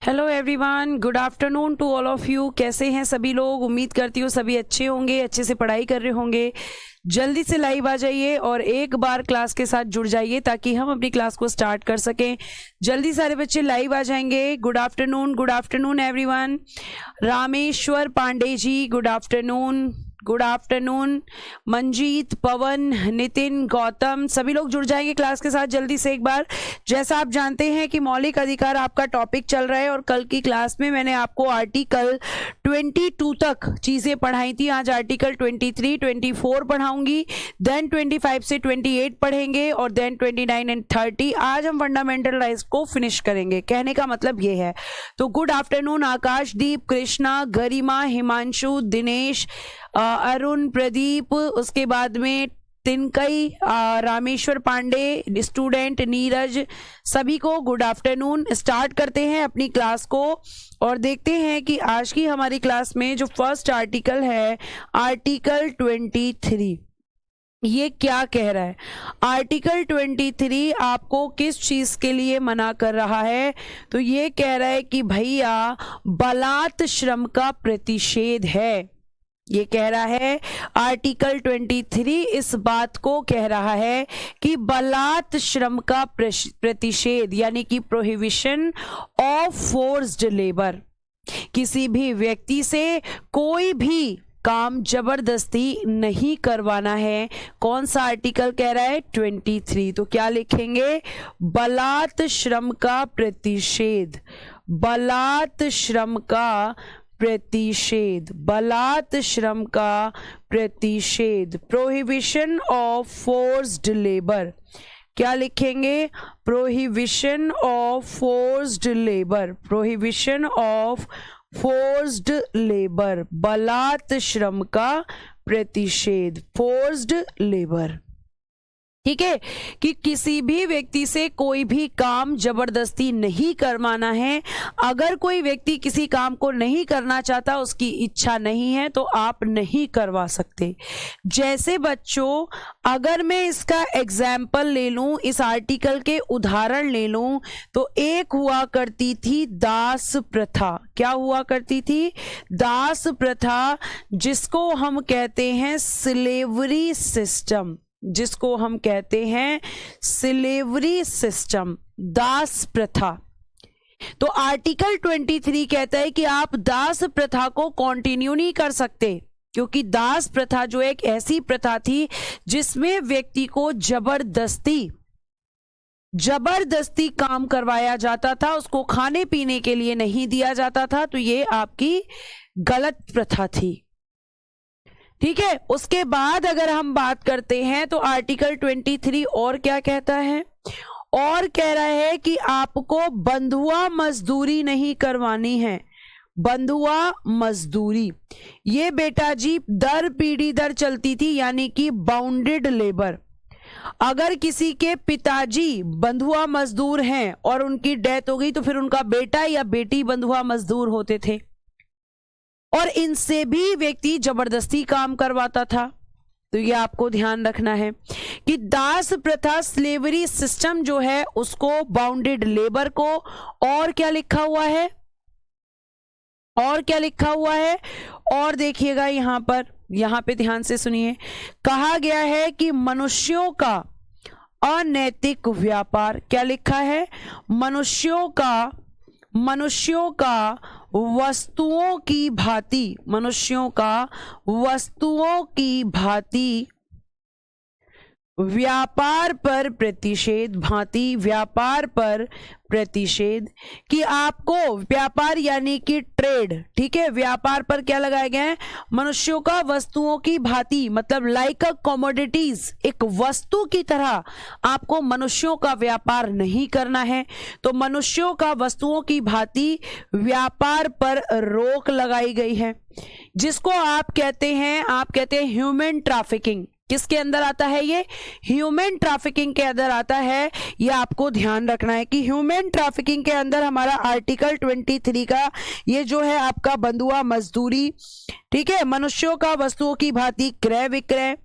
Hello everyone, good afternoon to all of you. कैसे हैं सभी लोग? उम्मीद करती हूँ सभी अच्छे होंगे, अच्छे से पढ़ाई कर रहे होंगे। जल्दी से लाइव आ जाइए और एक बार क्लास के साथ जुड़ जाइए ताकि हम अपनी क्लास को स्टार्ट कर सकें। जल्दी सारे बच्चे लाइव आ जाएंगे। Good afternoon everyone. Rameshwar Pandey ji, good afternoon. Good afternoon. Manjeet, Pawan, Nitin, Gautam, सभी लोग जुड़ जाएंगे क्लास के साथ जल्दी से एक बार। जैसा आप जानते हैं कि मौलिक अधिकार आपका टॉपिक चल रहा है और कल की क्लास में मैंने आपको आर्टिकल 22 तक चीजें पढ़ाई थी। आज आर्टिकल 23, 24 पढ़ाऊंगी, देन 25 से 28 पढ़ेंगे और देन 29 एंड 30 आज हम फंडामेंटल राइट्स को फिनिश करेंगे। कहने का मतलब ये है। तो गुड आफ्टरनून आकाशदीप, कृष्णा, गरिमा, हिमांशु, दिनेश, अरुण, प्रदीप, उसके बाद में तिनकई, रामेश्वर पांडे, स्टूडेंट नीरज, सभी को गुड आफ्टरनून। स्टार्ट करते हैं अपनी क्लास को और देखते हैं कि आज की हमारी क्लास में जो फर्स्ट आर्टिकल है, आर्टिकल 23, ये क्या कह रहा है। आर्टिकल 23 आपको किस चीज के लिए मना कर रहा है? तो ये कह रहा है कि भैया बलात् श्रम का प्रतिषेध है। ये कह रहा है आर्टिकल 23 इस बात को कह रहा है कि बलात् श्रम का प्रतिषेध यानी कि प्रोहिबिशन ऑफ फोर्स्ड लेबर, किसी भी व्यक्ति से कोई भी काम जबरदस्ती नहीं करवाना है। कौन सा आर्टिकल कह रहा है? 23। तो क्या लिखेंगे? बलात् श्रम का प्रतिषेध, बलात् श्रम का प्रतिषेध, बलात् श्रम का प्रतिषेध, प्रोहिबिशन ऑफ फोर्स्ड लेबर। क्या लिखेंगे? Prohibition of forced labour, prohibition of forced labour, बलात् श्रम का प्रतिषेध, फोर्स्ड लेबर। ठीक है, कि किसी भी व्यक्ति से कोई भी काम जबरदस्ती नहीं करवाना है। अगर कोई व्यक्ति किसी काम को नहीं करना चाहता, उसकी इच्छा नहीं है, तो आप नहीं करवा सकते। जैसे बच्चों, अगर मैं इसका एग्जाम्पल ले लूं, इस आर्टिकल के उदाहरण ले लूं, तो एक हुआ करती थी दास प्रथा। क्या हुआ करती थी? दास प्रथा, जिसको हम कहते हैं स्लेवरी सिस्टम, जिसको हम कहते हैं स्लेवरी सिस्टम, दास प्रथा। तो आर्टिकल 23 कहता है कि आप दास प्रथा को कंटिन्यू नहीं कर सकते, क्योंकि दास प्रथा जो एक ऐसी प्रथा थी जिसमें व्यक्ति को जबरदस्ती काम करवाया जाता था, उसको खाने पीने के लिए नहीं दिया जाता था। तो ये आपकी गलत प्रथा थी। ठीक है, उसके बाद अगर हम बात करते हैं तो आर्टिकल 23 और क्या कहता है? और कह रहा है कि आपको बंधुआ मजदूरी नहीं करवानी है। बंधुआ मजदूरी ये बेटा जी दर पीढ़ी दर चलती थी, यानी कि बाउंडेड लेबर। अगर किसी के पिताजी बंधुआ मजदूर हैं और उनकी डेथ हो गई, तो फिर उनका बेटा या बेटी बंधुआ मजदूर होते थे और इनसे भी व्यक्ति जबरदस्ती काम करवाता था। तो ये आपको ध्यान रखना है कि दास प्रथा, स्लेवरी सिस्टम जो है, उसको, बाउंडेड लेबर को, और क्या लिखा हुआ है? और क्या लिखा हुआ है? और देखिएगा यहां पे ध्यान से सुनिए। कहा गया है कि मनुष्यों का अनैतिक व्यापार, क्या लिखा है? मनुष्यों का वस्तुओं की भांति, मनुष्यों का वस्तुओं की भांति व्यापार पर प्रतिषेध, भांति व्यापार पर प्रतिषेध। कि आपको व्यापार यानी कि ट्रेड, ठीक है, व्यापार पर क्या लगाया गया है? मनुष्यों का वस्तुओं की भांति, मतलब लाइक अ कमोडिटीज, एक वस्तु की तरह आपको मनुष्यों का व्यापार नहीं करना है। तो मनुष्यों का वस्तुओं की भांति व्यापार पर रोक लगाई गई है, जिसको आप कहते हैं ह्यूमन ट्रैफिकिंग। किसके अंदर आता है? ये ह्यूमन ट्रैफिकिंग के अंदर आता है। ये आपको ध्यान रखना है कि ह्यूमन ट्रैफिकिंग के अंदर हमारा आर्टिकल 23 का ये जो है आपका बंधुआ मजदूरी, ठीक है, मनुष्यों का वस्तुओं की भांति क्रय विक्रय,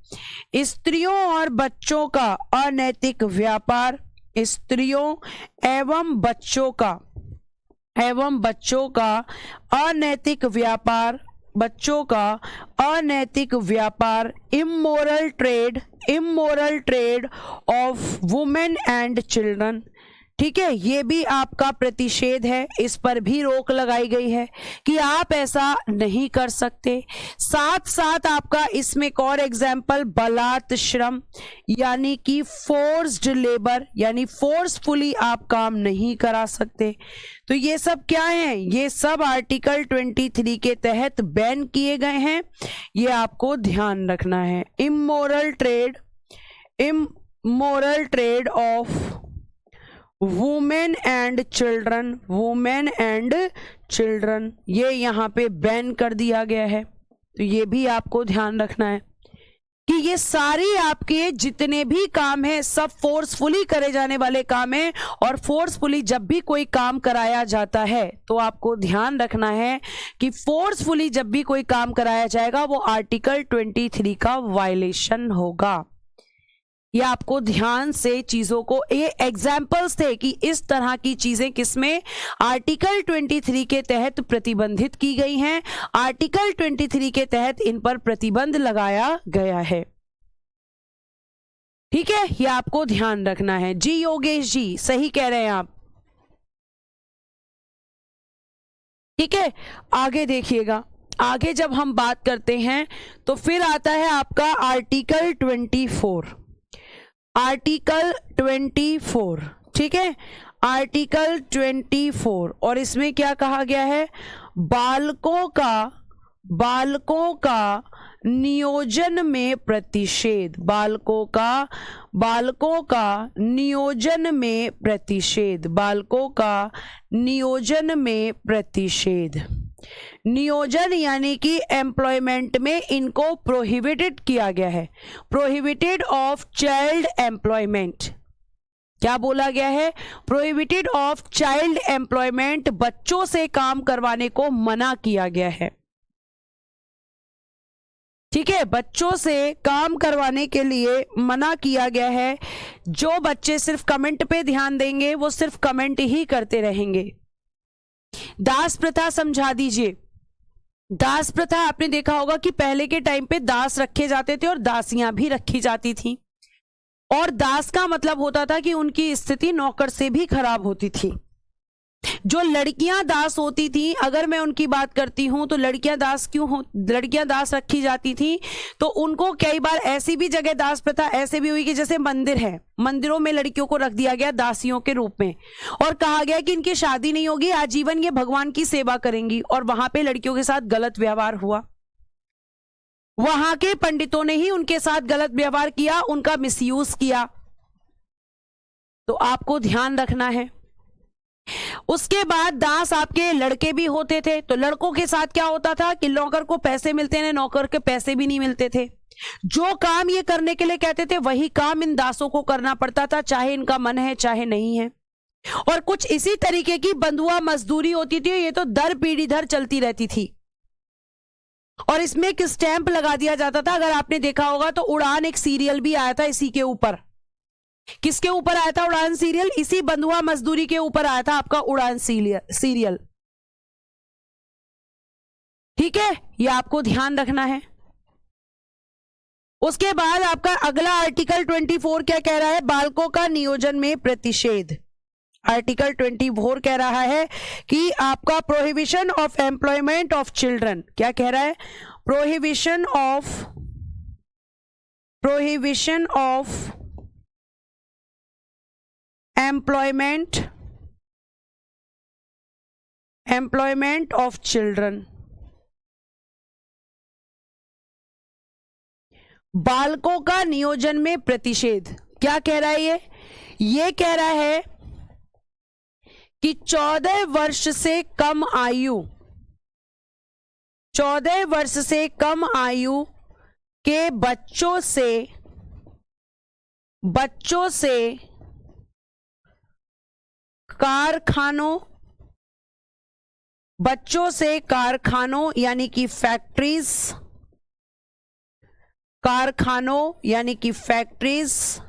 स्त्रियों और बच्चों का अनैतिक व्यापार, स्त्रियों एवं बच्चों का एवं बच्चों का अनैतिक व्यापार, बच्चों का अनैतिक व्यापार, immoral trade off women and children. ठीक है, ये भी आपका प्रतिषेध है, इस पर भी रोक लगाई गई है कि आप ऐसा नहीं कर सकते। साथ साथ आपका इसमें एक और एग्जाम्पल बलात् श्रम, यानी कि फोर्स्ड लेबर, यानी फोर्सफुली आप काम नहीं करा सकते। तो ये सब क्या है, ये सब आर्टिकल 23 के तहत बैन किए गए हैं, ये आपको ध्यान रखना है। Immoral trade off women and children, ये यहाँ पे बैन कर दिया गया है। तो ये भी आपको ध्यान रखना है कि ये सारी आपके जितने भी काम हैं सब फोर्सफुली करे जाने वाले काम हैं, और फोर्सफुली जब भी कोई काम कराया जाता है तो आपको ध्यान रखना है कि फोर्सफुली जब भी कोई काम कराया जाएगा वो आर्टिकल 23 का वायलेशन होगा। ये आपको ध्यान से चीजों को, ये एग्जाम्पल्स थे कि इस तरह की चीजें किसमें, आर्टिकल 23 के तहत प्रतिबंधित की गई हैं। आर्टिकल 23 के तहत इन पर प्रतिबंध लगाया गया है। ठीक है, ये आपको ध्यान रखना है। जी योगेश जी, सही कह रहे हैं आप। ठीक है, आगे देखिएगा, आगे जब हम बात करते हैं तो फिर आता है आपका आर्टिकल 24। आर्टिकल 24, ठीक है, आर्टिकल 24, और इसमें क्या कहा गया है, बालकों का नियोजन में प्रतिषेध, बालकों का नियोजन में प्रतिषेध, बालकों का नियोजन में प्रतिषेध। नियोजन यानी कि एम्प्लॉयमेंट में इनको प्रोहिबिटेड किया गया है, प्रोहिबिटेड ऑफ चाइल्ड एम्प्लॉयमेंट। क्या बोला गया है, प्रोहिबिटेड ऑफ चाइल्ड एम्प्लॉयमेंट, बच्चों से काम करवाने को मना किया गया है। ठीक है, बच्चों से काम करवाने के लिए मना किया गया है। जो बच्चे सिर्फ कमेंट पे ध्यान देंगे वो सिर्फ कमेंट ही करते रहेंगे। दास प्रथा समझा दीजिए। दास प्रथा आपने देखा होगा कि पहले के टाइम पे दास रखे जाते थे और दासियां भी रखी जाती थी, और दास का मतलब होता था कि उनकी स्थिति नौकर से भी खराब होती थी। जो लड़कियां दास होती थी, अगर मैं उनकी बात करती हूं तो लड़कियां दास रखी जाती थी, तो उनको कई बार ऐसी भी जगह दास प्रथा ऐसे भी हुई कि जैसे मंदिर है, मंदिरों में लड़कियों को रख दिया गया दासियों के रूप में, और कहा गया कि इनकी शादी नहीं होगी, आजीवन ये भगवान की सेवा करेंगी, और वहां पे लड़कियों के साथ गलत व्यवहार हुआ। वहां के पंडितों ने ही उनके साथ गलत व्यवहार किया, उनका मिसयूज किया। तो आपको ध्यान रखना है। उसके बाद दास आपके लड़के भी होते थे, तो लड़कों के साथ क्या होता था कि नौकर को पैसे मिलते हैं, नौकर के पैसे भी नहीं मिलते थे। जो काम ये करने के लिए कहते थे वही काम इन दासों को करना पड़ता था, चाहे इनका मन है चाहे नहीं है। और कुछ इसी तरीके की बंधुआ मजदूरी होती थी, ये तो दर पीढ़ी दर चलती रहती थी। और इसमें एक स्टैंप लगा दिया जाता था, अगर आपने देखा होगा तो उड़ान एक सीरियल भी आया था इसी के ऊपर। किसके ऊपर आया था उड़ान सीरियल? इसी बंधुआ मजदूरी के ऊपर आया था आपका उड़ान सीरियल। ठीक है, ये आपको ध्यान रखना है। उसके बाद आपका अगला आर्टिकल 24 क्या कह रहा है, बालकों का नियोजन में प्रतिषेध। आर्टिकल 24 कह रहा है कि आपका prohibition of employment of children, क्या कह रहा है, prohibition of employment of children. बालकों का नियोजन में प्रतिषेध। क्या कह रहा है ये कह रहा है कि 14 वर्ष से कम आयु के बच्चों से कारखानों यानी कि फैक्ट्रीज,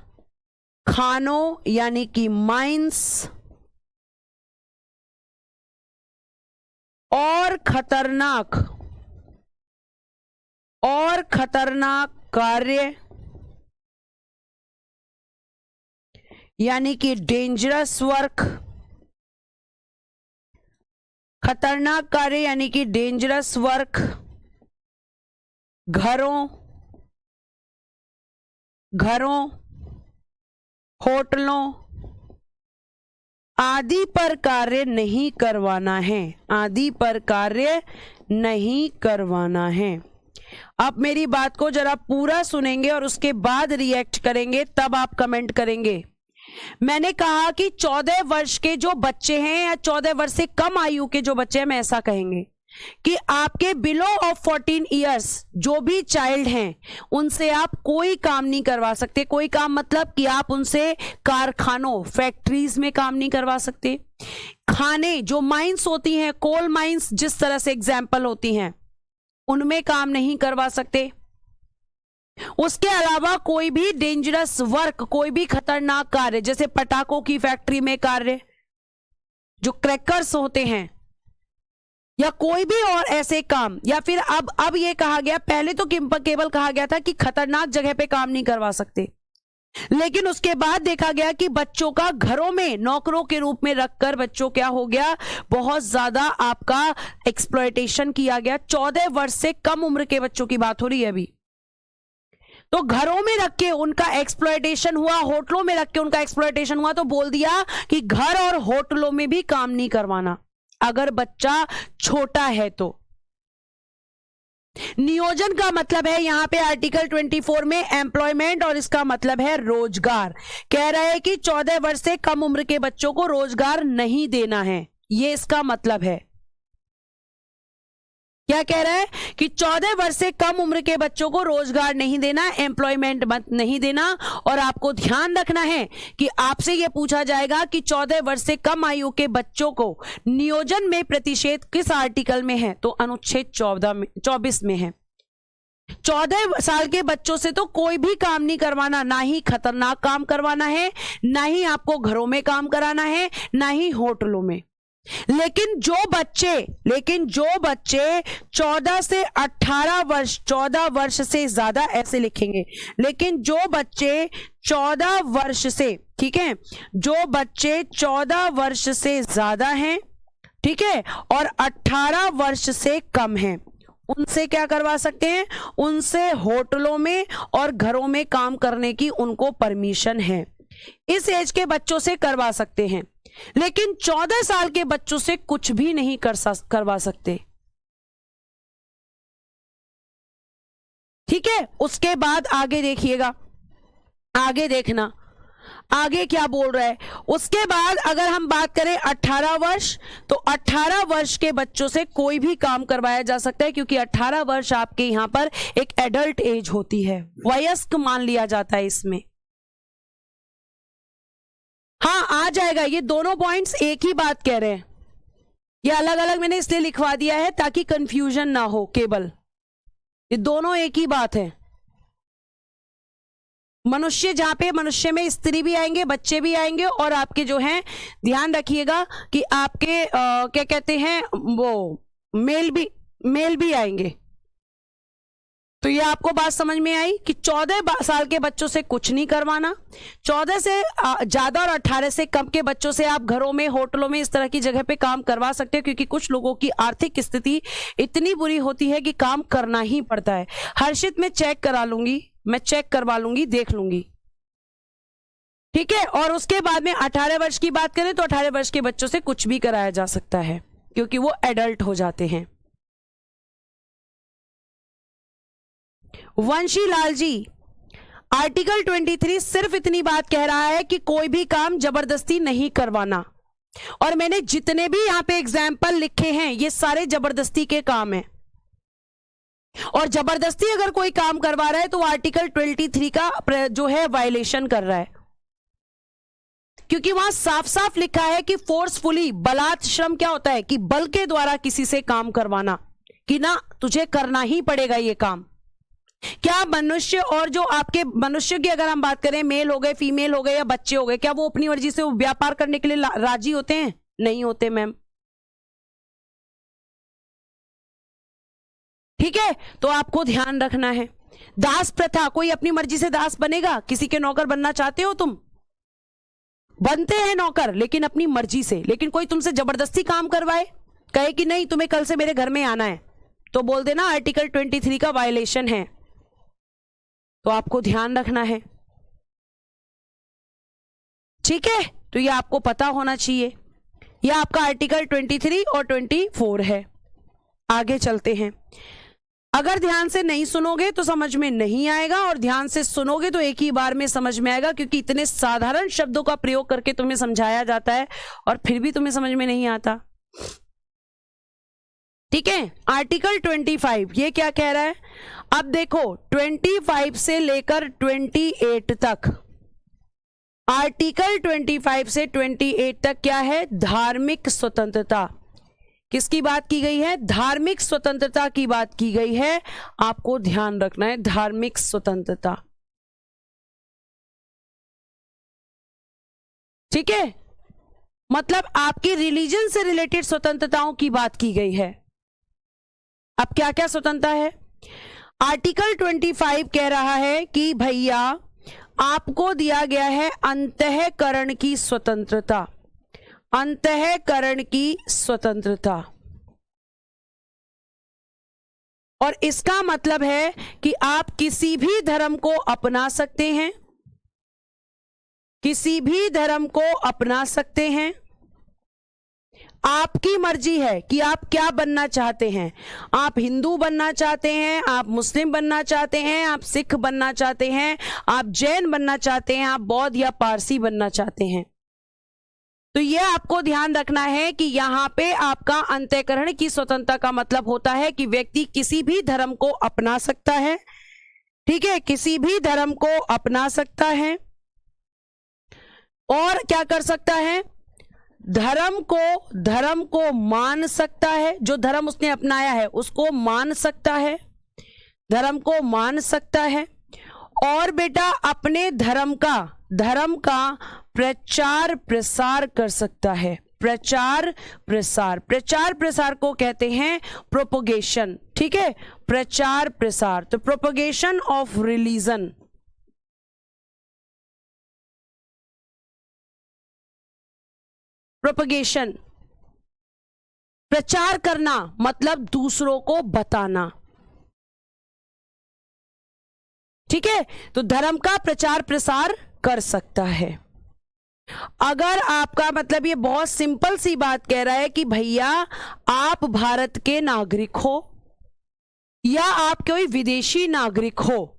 खानों यानी कि माइंस, खतरनाक कार्य यानी कि डेंजरस वर्क, खतरनाक कार्य यानी कि डेंजरस वर्क घरों, होटलों आदि पर कार्य नहीं करवाना है, आदि पर कार्य नहीं करवाना है। आप मेरी बात को जरा पूरा सुनेंगे और उसके बाद रिएक्ट करेंगे, तब आप कमेंट करेंगे। मैंने कहा कि 14 वर्ष के जो बच्चे हैं या 14 वर्ष से कम आयु के जो बच्चे हैं, मैं ऐसा कहेंगे कि आपके बिलो ऑफ 14 इयर्स जो भी चाइल्ड हैं उनसे आप कोई काम नहीं करवा सकते। कोई काम मतलब कि आप उनसे कारखानों, फैक्ट्रीज में काम नहीं करवा सकते। खाने जो माइंस होती हैं, कोल माइंस जिस तरह से एग्जाम्पल होती हैं, उनमें काम नहीं करवा सकते। उसके अलावा कोई भी डेंजरस वर्क, कोई भी खतरनाक कार्य, जैसे पटाखों की फैक्ट्री में कार्य, जो क्रैकर्स होते हैं, या कोई भी और ऐसे काम, या फिर अब ये कहा गया, पहले तो केवल कहा गया था कि खतरनाक जगह पे काम नहीं करवा सकते, लेकिन उसके बाद देखा गया कि बच्चों का घरों में नौकरों के रूप में रखकर बच्चों क्या हो गया, बहुत ज्यादा आपका एक्सप्लॉयटेशन किया गया। 14 वर्ष से कम उम्र के बच्चों की बात हो रही है अभी। तो घरों में रख के उनका एक्सप्लॉयटेशन हुआ, होटलों में रख के उनका एक्सप्लॉयटेशन हुआ, तो बोल दिया कि घर और होटलों में भी काम नहीं करवाना अगर बच्चा छोटा है तो। नियोजन का मतलब है यहां पे आर्टिकल 24 में एम्प्लॉयमेंट, और इसका मतलब है रोजगार। कह रहा है कि 14 वर्ष से कम उम्र के बच्चों को रोजगार नहीं देना है, ये इसका मतलब है। क्या कह रहा है कि 14 वर्ष से कम उम्र के बच्चों को रोजगार नहीं देना, एम्प्लॉयमेंट नहीं देना। और आपको ध्यान रखना है कि आपसे यह पूछा जाएगा कि 14 वर्ष से कम आयु के बच्चों को नियोजन में प्रतिषेध किस आर्टिकल में है, तो अनुच्छेद 24 में है। 14 साल के बच्चों से तो कोई भी काम नहीं करवाना, ना ही खतरनाक काम करवाना है, ना ही आपको घरों में काम कराना है, ना ही होटलों में। लेकिन जो बच्चे 14 से 18 वर्ष, 14 वर्ष से ज्यादा, ऐसे लिखेंगे, लेकिन जो बच्चे 14 वर्ष से, ठीक है, जो बच्चे 14 वर्ष से ज्यादा हैं, ठीक है, और 18 वर्ष से कम हैं, उनसे क्या करवा सकते हैं, उनसे होटलों में और घरों में काम करने की उनको परमिशन है। इस एज के बच्चों से करवा सकते हैं, लेकिन 14 साल के बच्चों से कुछ भी नहीं करवा सकते। ठीक है, उसके बाद आगे देखिएगा, आगे देखना आगे क्या बोल रहा है। उसके बाद अगर हम बात करें 18 वर्ष, तो 18 वर्ष के बच्चों से कोई भी काम करवाया जा सकता है, क्योंकि 18 वर्ष आपके यहां पर एक एडल्ट एज होती है, वयस्क मान लिया जाता है इसमें। हाँ, आ जाएगा, ये दोनों पॉइंट्स एक ही बात कह रहे हैं, ये अलग अलग मैंने इसलिए लिखवा दिया है ताकि कंफ्यूजन ना हो, केवल ये दोनों एक ही बात है। मनुष्य, जहां पे मनुष्य में स्त्री भी आएंगे, बच्चे भी आएंगे, और आपके जो हैं, ध्यान रखिएगा कि आपके क्या कहते हैं वो मेल भी आएंगे। तो ये आपको बात समझ में आई कि 14 साल के बच्चों से कुछ नहीं करवाना, 14 से ज्यादा और 18 से कम के बच्चों से आप घरों में, होटलों में, इस तरह की जगह पे काम करवा सकते हो, क्योंकि कुछ लोगों की आर्थिक स्थिति इतनी बुरी होती है कि काम करना ही पड़ता है। हर्षित मैं चेक करवा लूंगी, देख लूंगी, ठीक है। और उसके बाद में 18 वर्ष की बात करें तो 18 वर्ष के बच्चों से कुछ भी कराया जा सकता है, क्योंकि वो एडल्ट हो जाते हैं। वंशी लाल जी, आर्टिकल 23 सिर्फ इतनी बात कह रहा है कि कोई भी काम जबरदस्ती नहीं करवाना, और मैंने जितने भी यहां पे एग्जाम्पल लिखे हैं ये सारे जबरदस्ती के काम हैं। और जबरदस्ती अगर कोई काम करवा रहा है तो आर्टिकल 23 का जो है वायलेशन कर रहा है, क्योंकि वहां साफ साफ लिखा है कि फोर्सफुली, बलात् श्रम क्या होता है कि बल के द्वारा किसी से काम करवाना, कि ना तुझे करना ही पड़ेगा ये काम। क्या मनुष्य, और जो आपके मनुष्य की अगर हम बात करें, मेल हो गए, फीमेल हो गए या बच्चे हो गए, क्या वो अपनी मर्जी से व्यापार करने के लिए राजी होते हैं? नहीं होते मैम। ठीक है, तो आपको ध्यान रखना है। दास प्रथा, कोई अपनी मर्जी से दास बनेगा? किसी के नौकर बनना चाहते हो तुम? बनते हैं नौकर लेकिन अपनी मर्जी से, लेकिन कोई तुमसे जबरदस्ती काम करवाए, कहे कि नहीं तुम्हें कल से मेरे घर में आना है, तो बोल देना आर्टिकल 23 का वायलेशन है। तो आपको ध्यान रखना है, ठीक है, तो ये आपको पता होना चाहिए। यह आपका आर्टिकल 23 और 24 है। आगे चलते हैं। अगर ध्यान से नहीं सुनोगे तो समझ में नहीं आएगा, और ध्यान से सुनोगे तो एक ही बार में समझ में आएगा, क्योंकि इतने साधारण शब्दों का प्रयोग करके तुम्हें समझाया जाता है और फिर भी तुम्हें समझ में नहीं आता। ठीक है, आर्टिकल 25 ये क्या कह रहा है? अब देखो 25 से लेकर 28 तक, आर्टिकल 25 से 28 तक क्या है? धार्मिक स्वतंत्रता। किसकी बात की गई है? धार्मिक स्वतंत्रता की बात की गई है। आपको ध्यान रखना है, धार्मिक स्वतंत्रता। ठीक है, मतलब आपकी रिलीजन से रिलेटेड स्वतंत्रताओं की बात की गई है। अब क्या क्या स्वतंत्रता है? आर्टिकल 25 कह रहा है कि भैया आपको दिया गया है अंतःकरण की स्वतंत्रता, अंतःकरण की स्वतंत्रता। और इसका मतलब है कि आप किसी भी धर्म को अपना सकते हैं, किसी भी धर्म को अपना सकते हैं। आपकी मर्जी है कि आप क्या बनना चाहते हैं। आप हिंदू बनना चाहते हैं, आप मुस्लिम बनना चाहते हैं, आप सिख बनना चाहते हैं, आप जैन बनना चाहते हैं, आप बौद्ध या पारसी बनना चाहते हैं। तो यह आपको ध्यान रखना है कि यहां पे आपका अंतःकरण की स्वतंत्रता का मतलब होता है कि व्यक्ति किसी भी धर्म को अपना सकता है। ठीक है, किसी भी धर्म को अपना सकता है और क्या कर सकता है? धर्म को मान सकता है। जो धर्म उसने अपनाया है उसको मान सकता है, धर्म को मान सकता है। और बेटा अपने धर्म का प्रचार प्रसार कर सकता है। प्रचार प्रसार को कहते हैं प्रोपोगेशन। ठीक है, प्रचार प्रसार, तो प्रोपोगेशन ऑफ रिलीजन। प्रोपोगेशन, प्रचार करना मतलब दूसरों को बताना। ठीक है, तो धर्म का प्रचार प्रसार कर सकता है। अगर आपका मतलब ये बहुत सिंपल सी बात कह रहा है कि भैया आप भारत के नागरिक हो या आप कोई विदेशी नागरिक हो,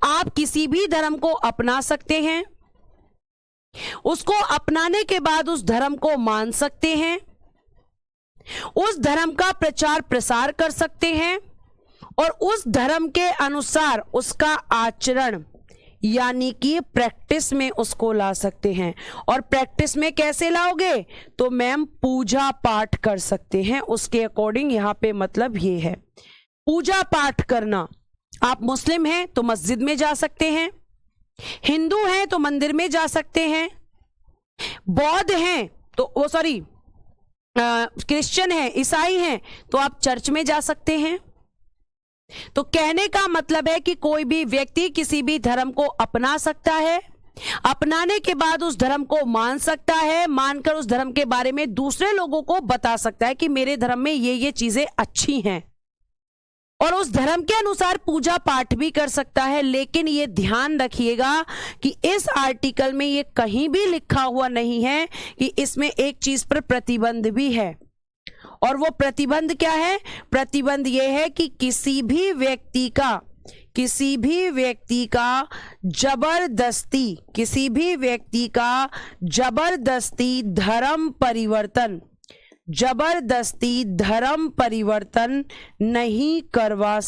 आप किसी भी धर्म को अपना सकते हैं, उसको अपनाने के बाद उस धर्म को मान सकते हैं, उस धर्म का प्रचार प्रसार कर सकते हैं और उस धर्म के अनुसार उसका आचरण यानी कि प्रैक्टिस में उसको ला सकते हैं। और प्रैक्टिस में कैसे लाओगे? तो मैम पूजा पाठ कर सकते हैं उसके अकॉर्डिंग। यहां पे मतलब ये है पूजा पाठ करना। आप मुस्लिम हैं तो मस्जिद में जा सकते हैं, हिंदू हैं तो मंदिर में जा सकते हैं, बौद्ध हैं तो वो सॉरी क्रिश्चियन हैं, ईसाई हैं तो आप चर्च में जा सकते हैं। तो कहने का मतलब है कि कोई भी व्यक्ति किसी भी धर्म को अपना सकता है, अपनाने के बाद उस धर्म को मान सकता है, मानकर उस धर्म के बारे में दूसरे लोगों को बता सकता है कि मेरे धर्म में ये चीजें अच्छी हैं, और उस धर्म के अनुसार पूजा पाठ भी कर सकता है। लेकिन ये ध्यान रखिएगा कि इस आर्टिकल में ये कहीं भी लिखा हुआ नहीं है कि इसमें एक चीज पर प्रतिबंध भी है। और वो प्रतिबंध क्या है? प्रतिबंध ये है कि किसी भी व्यक्ति का जबरदस्ती धर्म परिवर्तन नहीं करवा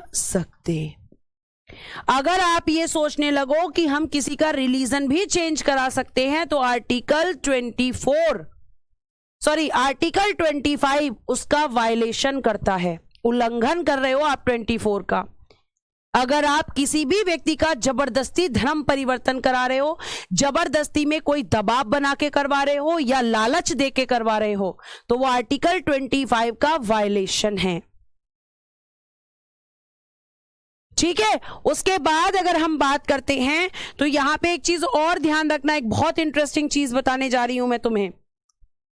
सकते। अगर आप ये सोचने लगो कि हम किसी का रिलीजन भी चेंज करा सकते हैं तो आर्टिकल 25 उसका वायलेशन करता है, उल्लंघन कर रहे हो आप 24 का। अगर आप किसी भी व्यक्ति का जबरदस्ती धर्म परिवर्तन करा रहे हो, जबरदस्ती में कोई दबाव बना के करवा रहे हो या लालच दे के करवा रहे हो, तो वो आर्टिकल 25 का वायलेशन है। ठीक है। उसके बाद अगर हम बात करते हैं तो यहां पे एक चीज और ध्यान रखना, एक बहुत इंटरेस्टिंग चीज बताने जा रही हूं मैं तुम्हें।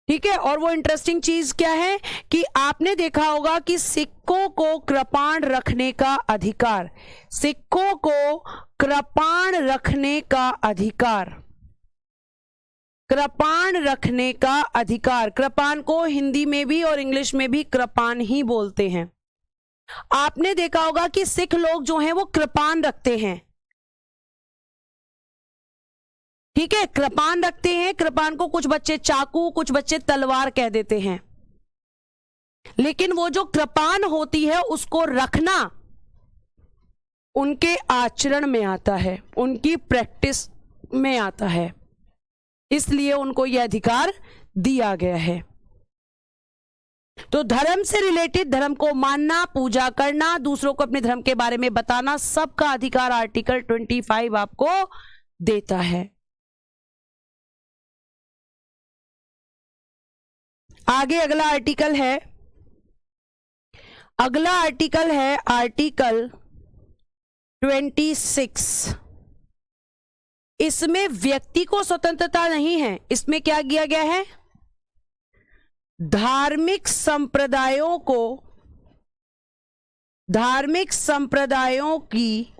ठीक है। और वो इंटरेस्टिंग चीज क्या है कि आपने देखा होगा कि सिक्कों को कृपाण रखने का अधिकार, सिक्कों को कृपाण रखने का अधिकार, कृपाण रखने का अधिकार, कृपाण को हिंदी में भी और इंग्लिश में भी कृपाण ही बोलते हैं। आपने देखा होगा कि सिख लोग जो हैं वो कृपाण रखते हैं। ठीक है, कृपाण रखते हैं। कृपाण को कुछ बच्चे चाकू, कुछ बच्चे तलवार कह देते हैं। लेकिन वो जो कृपाण होती है उसको रखना उनके आचरण में आता है, उनकी प्रैक्टिस में आता है, इसलिए उनको यह अधिकार दिया गया है। तो धर्म से रिलेटेड, धर्म को मानना, पूजा करना, दूसरों को अपने धर्म के बारे में बताना, सबका अधिकार आर्टिकल 25 आपको देता है। आगे अगला आर्टिकल है, अगला आर्टिकल है आर्टिकल 26। इसमें व्यक्ति को स्वतंत्रता नहीं है, इसमें क्या किया गया है, धार्मिक संप्रदायों को, धार्मिक संप्रदायों की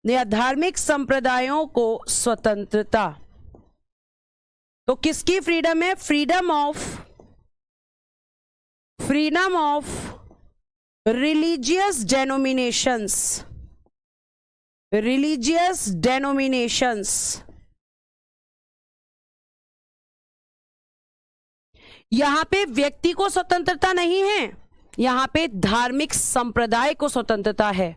या धार्मिक संप्रदायों को स्वतंत्रता। तो किसकी फ्रीडम है, फ्रीडम ऑफ रिलीजियस डेनोमिनेशंस, रिलीजियस डेनोमिनेशंस। यहां पे व्यक्ति को स्वतंत्रता नहीं है, यहां पे धार्मिक संप्रदाय को स्वतंत्रता है।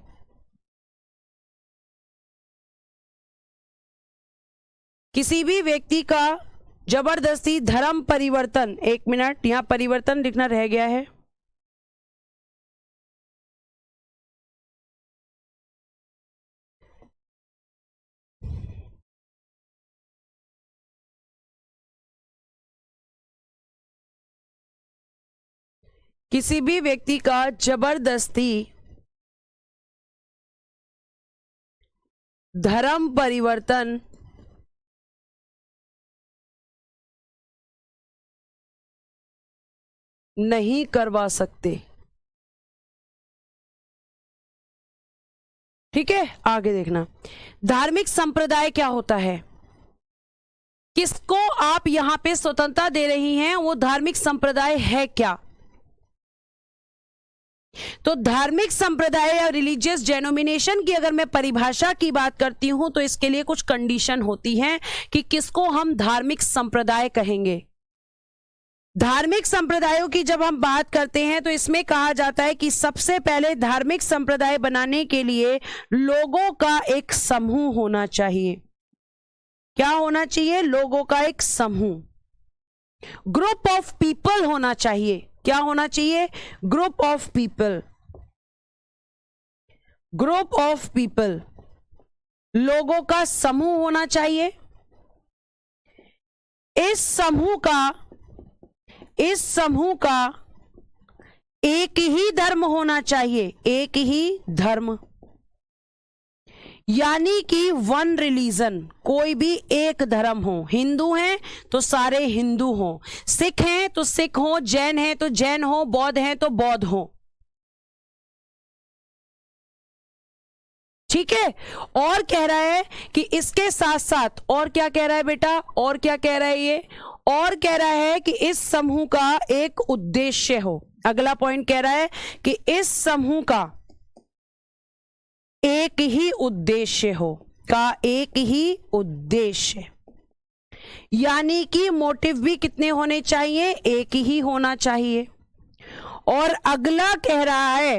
किसी भी व्यक्ति का जबरदस्ती धर्म परिवर्तन, एक मिनट, यहां परिवर्तन लिखना रह गया है, किसी भी व्यक्ति का जबरदस्ती धर्म परिवर्तन नहीं करवा सकते। ठीक है, आगे देखना, धार्मिक संप्रदाय क्या होता है, किसको आप यहां पे स्वतंत्रता दे रही हैं, वो धार्मिक संप्रदाय है क्या। तो धार्मिक संप्रदाय या रिलीजियस डेनोमिनेशन की अगर मैं परिभाषा की बात करती हूं तो इसके लिए कुछ कंडीशन होती हैं कि किसको हम धार्मिक संप्रदाय कहेंगे। धार्मिक संप्रदायों की जब हम बात करते हैं तो इसमें कहा जाता है कि सबसे पहले धार्मिक संप्रदाय बनाने के लिए लोगों का एक समूह होना चाहिए। क्या होना चाहिए, लोगों का एक समूह, ग्रुप ऑफ पीपल होना चाहिए। क्या होना चाहिए, group of people, group of people, लोगों का समूह होना चाहिए। इस समूह का एक ही धर्म होना चाहिए, एक ही धर्म, यानी कि वन रिलीजन, कोई भी एक धर्म हो। हिंदू हैं तो सारे हिंदू हो, सिख हैं तो सिख हो, जैन हैं तो जैन हो, बौद्ध हैं तो बौद्ध हो। ठीक है। और कह रहा है कि इसके साथ साथ, और क्या कह रहा है बेटा, और क्या कह रहा है ये, और कह रहा है कि इस समूह का एक उद्देश्य हो। अगला पॉइंट कह रहा है कि इस समूह का एक ही उद्देश्य हो, का एक ही उद्देश्य, यानी कि मोटिव भी कितने होने चाहिए, एक ही होना चाहिए। और अगला कह रहा है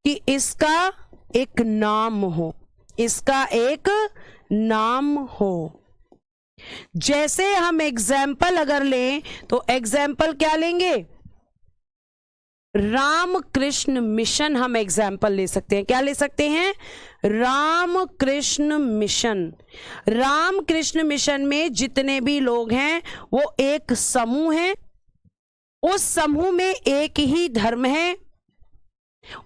कि इसका एक नाम हो, इसका एक नाम हो। जैसे हम एग्जाम्पल अगर लें तो एग्जाम्पल क्या लेंगे, रामकृष्ण मिशन हम एग्जाम्पल ले सकते हैं। क्या ले सकते हैं? रामकृष्ण मिशन। रामकृष्ण मिशन में जितने भी लोग हैं वो एक समूह है, उस समूह में एक ही धर्म है,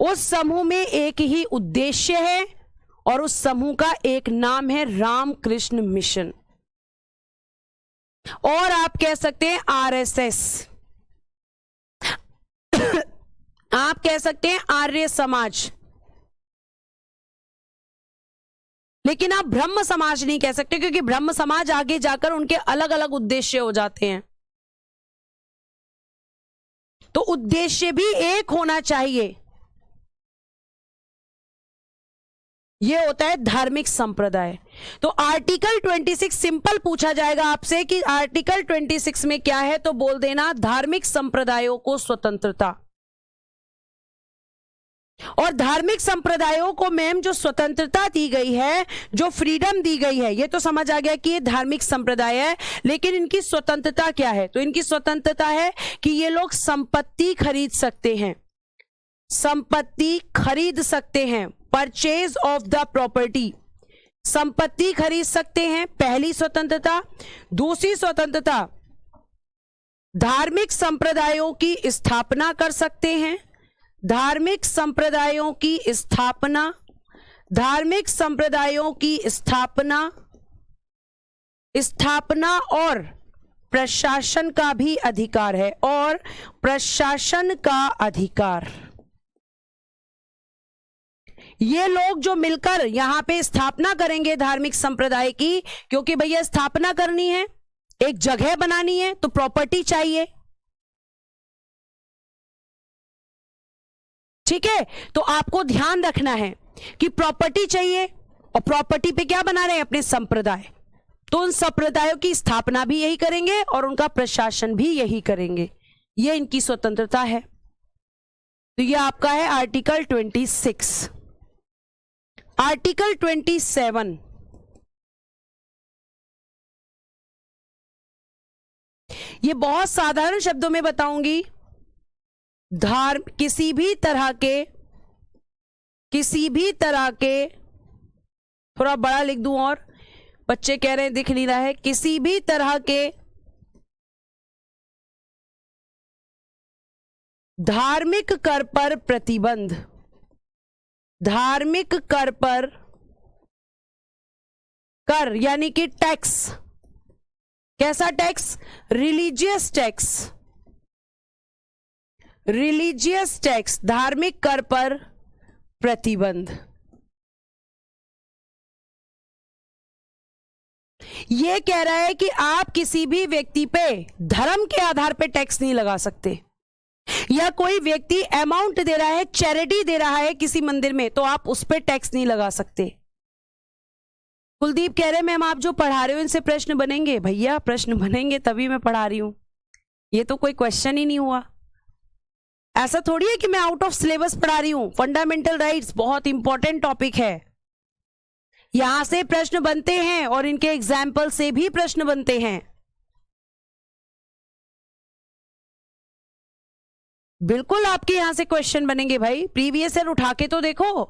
उस समूह में एक ही उद्देश्य है और उस समूह का एक नाम है रामकृष्ण मिशन। और आप कह सकते हैं आरएसएस, आप कह सकते हैं आर्य समाज, लेकिन आप ब्रह्म समाज नहीं कह सकते, क्योंकि ब्रह्म समाज आगे जाकर उनके अलग अलग उद्देश्य हो जाते हैं। तो उद्देश्य भी एक होना चाहिए। यह होता है धार्मिक संप्रदाय। तो आर्टिकल 26 सिंपल पूछा जाएगा आपसे कि आर्टिकल 26 में क्या है, तो बोल देना धार्मिक संप्रदायों को स्वतंत्रता। और धार्मिक संप्रदायों को मैम जो स्वतंत्रता दी गई है, जो फ्रीडम दी गई है, ये तो समझ आ गया कि ये धार्मिक संप्रदाय है, लेकिन इनकी स्वतंत्रता क्या है? तो इनकी स्वतंत्रता है कि ये लोग संपत्ति खरीद सकते हैं, संपत्ति खरीद सकते हैं, परचेज ऑफ द प्रॉपर्टी, संपत्ति खरीद सकते हैं, पहली स्वतंत्रता। दूसरी स्वतंत्रता, धार्मिक संप्रदायों की स्थापना कर सकते हैं, धार्मिक संप्रदायों की स्थापना, धार्मिक संप्रदायों की स्थापना, स्थापना और प्रशासन का भी अधिकार है, और प्रशासन का अधिकार। ये लोग जो मिलकर यहां पे स्थापना करेंगे धार्मिक संप्रदाय की, क्योंकि भैया स्थापना करनी है, एक जगह बनानी है, तो प्रॉपर्टी चाहिए, ठीक है। तो आपको ध्यान रखना है कि प्रॉपर्टी चाहिए, और प्रॉपर्टी पे क्या बना रहे हैं? अपने संप्रदाय। तो उन संप्रदायों की स्थापना भी यही करेंगे और उनका प्रशासन भी यही करेंगे। ये इनकी स्वतंत्रता है। तो ये आपका है आर्टिकल 26। आर्टिकल 27, ये बहुत साधारण शब्दों में बताऊंगी। किसी भी तरह के थोड़ा बड़ा लिख दूं, और बच्चे कह रहे हैं दिख नहीं रहा है, किसी भी तरह के धार्मिक कर पर प्रतिबंध, धार्मिक कर पर, कर यानी कि टैक्स, कैसा tax? Religious tax, religious tax, धार्मिक कर पर प्रतिबंध। यह कह रहा है कि आप किसी भी व्यक्ति पे धर्म के आधार पे टैक्स नहीं लगा सकते, या कोई व्यक्ति अमाउंट दे रहा है, चैरिटी दे रहा है किसी मंदिर में, तो आप उस पे टैक्स नहीं लगा सकते। कुलदीप कह रहे हैं मैम आप जो पढ़ा रहे हो इनसे प्रश्न बनेंगे। भैया प्रश्न बनेंगे तभी मैं पढ़ा रही हूं, ये तो कोई क्वेश्चन ही नहीं हुआ। ऐसा थोड़ी है कि मैं आउट ऑफ सिलेबस पढ़ा रही हूं। फंडामेंटल राइट्स बहुत इंपॉर्टेंट टॉपिक है, यहां से प्रश्न बनते हैं और इनके एग्जाम्पल से भी प्रश्न बनते हैं। बिल्कुल आपके यहां से क्वेश्चन बनेंगे भाई, प्रीवियस ईयर उठा के तो देखो।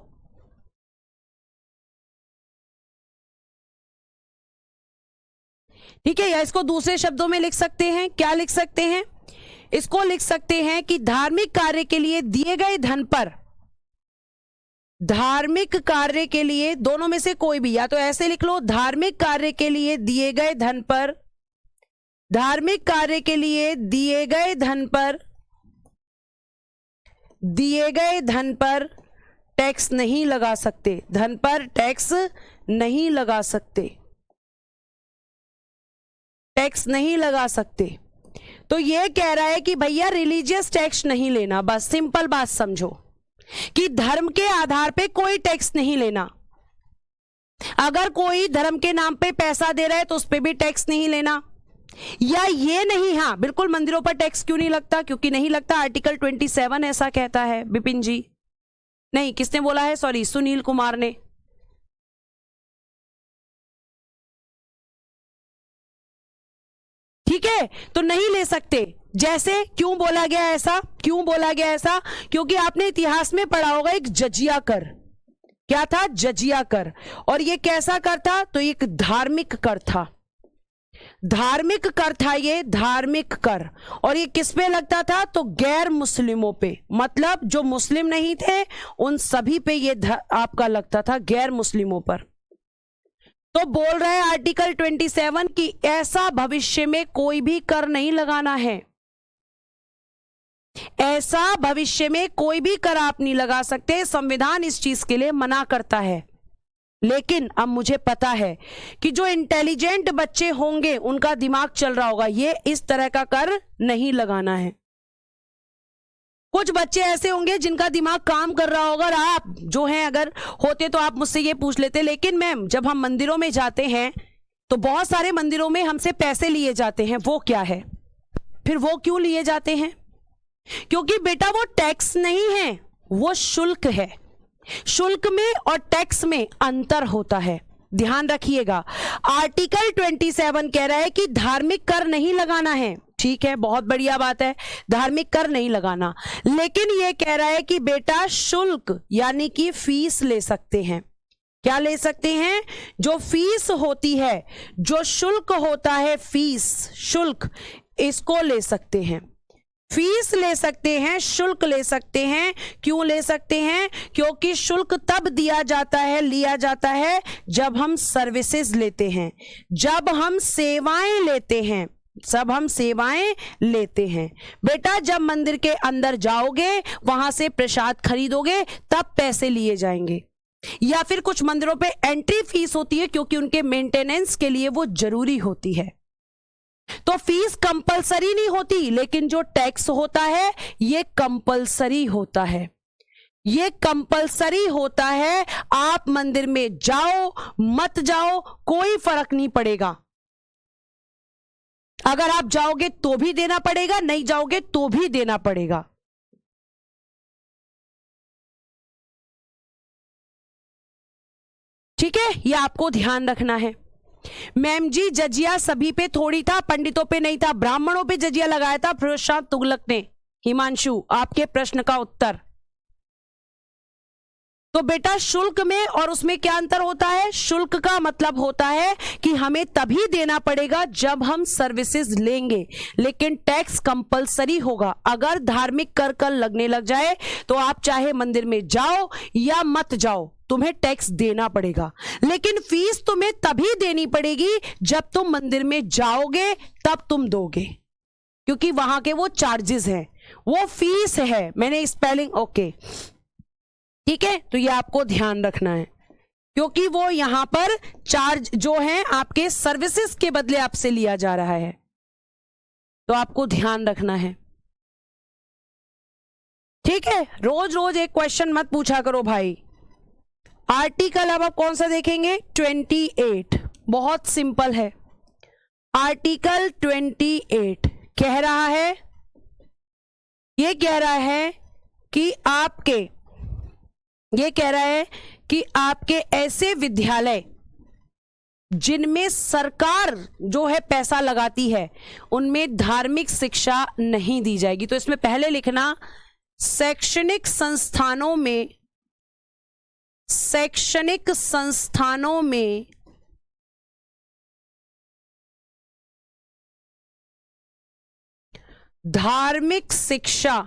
ठीक है, या इसको दूसरे शब्दों में लिख सकते हैं, क्या लिख सकते हैं? इसको लिख सकते हैं कि धार्मिक कार्य के लिए दिए गए धन पर, धार्मिक कार्य के लिए, दोनों में से कोई भी, या तो ऐसे लिख लो धार्मिक कार्य के लिए दिए गए धन पर, धार्मिक कार्य के लिए दिए गए धन पर, दिए गए धन पर टैक्स नहीं लगा सकते, धन पर टैक्स नहीं लगा सकते, टैक्स नहीं लगा सकते। तो ये कह रहा है कि भैया रिलीजियस टैक्स नहीं लेना, बस सिंपल बात समझो कि धर्म के आधार पे कोई टैक्स नहीं लेना। अगर कोई धर्म के नाम पे पैसा दे रहा है तो उस पे भी टैक्स नहीं लेना, या ये नहीं, हाँ बिल्कुल मंदिरों पर टैक्स क्यों नहीं लगता? क्योंकि नहीं लगता, आर्टिकल 27 ऐसा कहता है। विपिन जी, नहीं किसने बोला है? सॉरी, सुनील कुमार ने। ठीक ठीक है, तो नहीं ले सकते। जैसे क्यों बोला गया ऐसा, क्यों बोला गया ऐसा? क्योंकि आपने इतिहास में पढ़ा होगा एक जजिया कर, क्या था? जजिया कर। और ये कैसा कर था? तो एक धार्मिक कर था, धार्मिक कर था ये, धार्मिक कर। और ये किस पे लगता था? तो गैर मुस्लिमों पे, मतलब जो मुस्लिम नहीं थे उन सभी पे ये आपका लगता था, गैर मुस्लिमों पर। तो बोल रहा है आर्टिकल 27 कि ऐसा भविष्य में कोई भी कर नहीं लगाना है, ऐसा भविष्य में कोई भी कर आप नहीं लगा सकते, संविधान इस चीज के लिए मना करता है। लेकिन अब मुझे पता है कि जो इंटेलिजेंट बच्चे होंगे उनका दिमाग चल रहा होगा ये इस तरह का कर नहीं लगाना है। कुछ बच्चे ऐसे होंगे जिनका दिमाग काम कर रहा होगा, और आप जो हैं अगर होते तो आप मुझसे ये पूछ लेते, लेकिन मैम जब हम मंदिरों में जाते हैं तो बहुत सारे मंदिरों में हमसे पैसे लिए जाते हैं, वो क्या है? फिर वो क्यों लिए जाते हैं? क्योंकि बेटा वो टैक्स नहीं है, वो शुल्क है। शुल्क में और टैक्स में अंतर होता है, ध्यान रखिएगा। आर्टिकल 27 कह रहा है कि धार्मिक कर नहीं लगाना है, ठीक है, बहुत बढ़िया बात है, धार्मिक कर नहीं लगाना। लेकिन यह कह रहा है कि बेटा शुल्क यानी कि फीस ले सकते हैं। क्या ले सकते हैं? जो फीस होती है, जो शुल्क होता है, फीस शुल्क, इसको ले सकते हैं। फीस ले सकते हैं, शुल्क ले सकते हैं। क्यों ले सकते हैं? क्योंकि शुल्क तब दिया जाता है, लिया जाता है जब हम सर्विसेज लेते हैं, जब हम सेवाएं लेते हैं, सब हम सेवाएं लेते हैं। बेटा जब मंदिर के अंदर जाओगे, वहां से प्रसाद खरीदोगे, तब पैसे लिए जाएंगे। या फिर कुछ मंदिरों पे एंट्री फीस होती है क्योंकि उनके मेंटेनेंस के लिए वो जरूरी होती है। तो फीस कंपलसरी नहीं होती, लेकिन जो टैक्स होता है ये कंपलसरी होता है, ये कंपलसरी होता है। आप मंदिर में जाओ मत जाओ कोई फर्क नहीं पड़ेगा। अगर आप जाओगे तो भी देना पड़ेगा, नहीं जाओगे तो भी देना पड़ेगा। ठीक है, ये आपको ध्यान रखना है। मैम जी जजिया सभी पे थोड़ी था, पंडितों पे नहीं था, ब्राह्मणों पे जजिया लगाया था फिरोजशाह तुगलक ने। हिमांशु आपके प्रश्न का उत्तर। तो बेटा शुल्क में और उसमें क्या अंतर होता है? शुल्क का मतलब होता है कि हमें तभी देना पड़ेगा जब हम सर्विसेज लेंगे, लेकिन टैक्स कंपलसरी होगा। अगर धार्मिक कर लगने लग जाए तो आप चाहे मंदिर में जाओ या मत जाओ, तुम्हें टैक्स देना पड़ेगा। लेकिन फीस तुम्हें तभी देनी पड़ेगी जब तुम मंदिर में जाओगे, तब तुम दोगे, क्योंकि वहां के वो चार्जेस हैं, वो फीस है। मैंने स्पेलिंग ओके, ठीक है, तो ये आपको ध्यान रखना है, क्योंकि वो यहां पर चार्ज जो है आपके सर्विसेज के बदले आपसे लिया जा रहा है, तो आपको ध्यान रखना है। ठीक है, रोज रोज एक क्वेश्चन मत पूछा करो भाई। आर्टिकल अब आप कौन सा देखेंगे? 28, बहुत सिंपल है। आर्टिकल 28 कह रहा है, ये कह रहा है कि आपके, ये कह रहा है कि आपके ऐसे विद्यालय जिनमें सरकार जो है पैसा लगाती है, उनमें धार्मिक शिक्षा नहीं दी जाएगी। तो इसमें पहले लिखना शैक्षणिक संस्थानों में, शैक्षणिक संस्थानों में धार्मिक शिक्षा,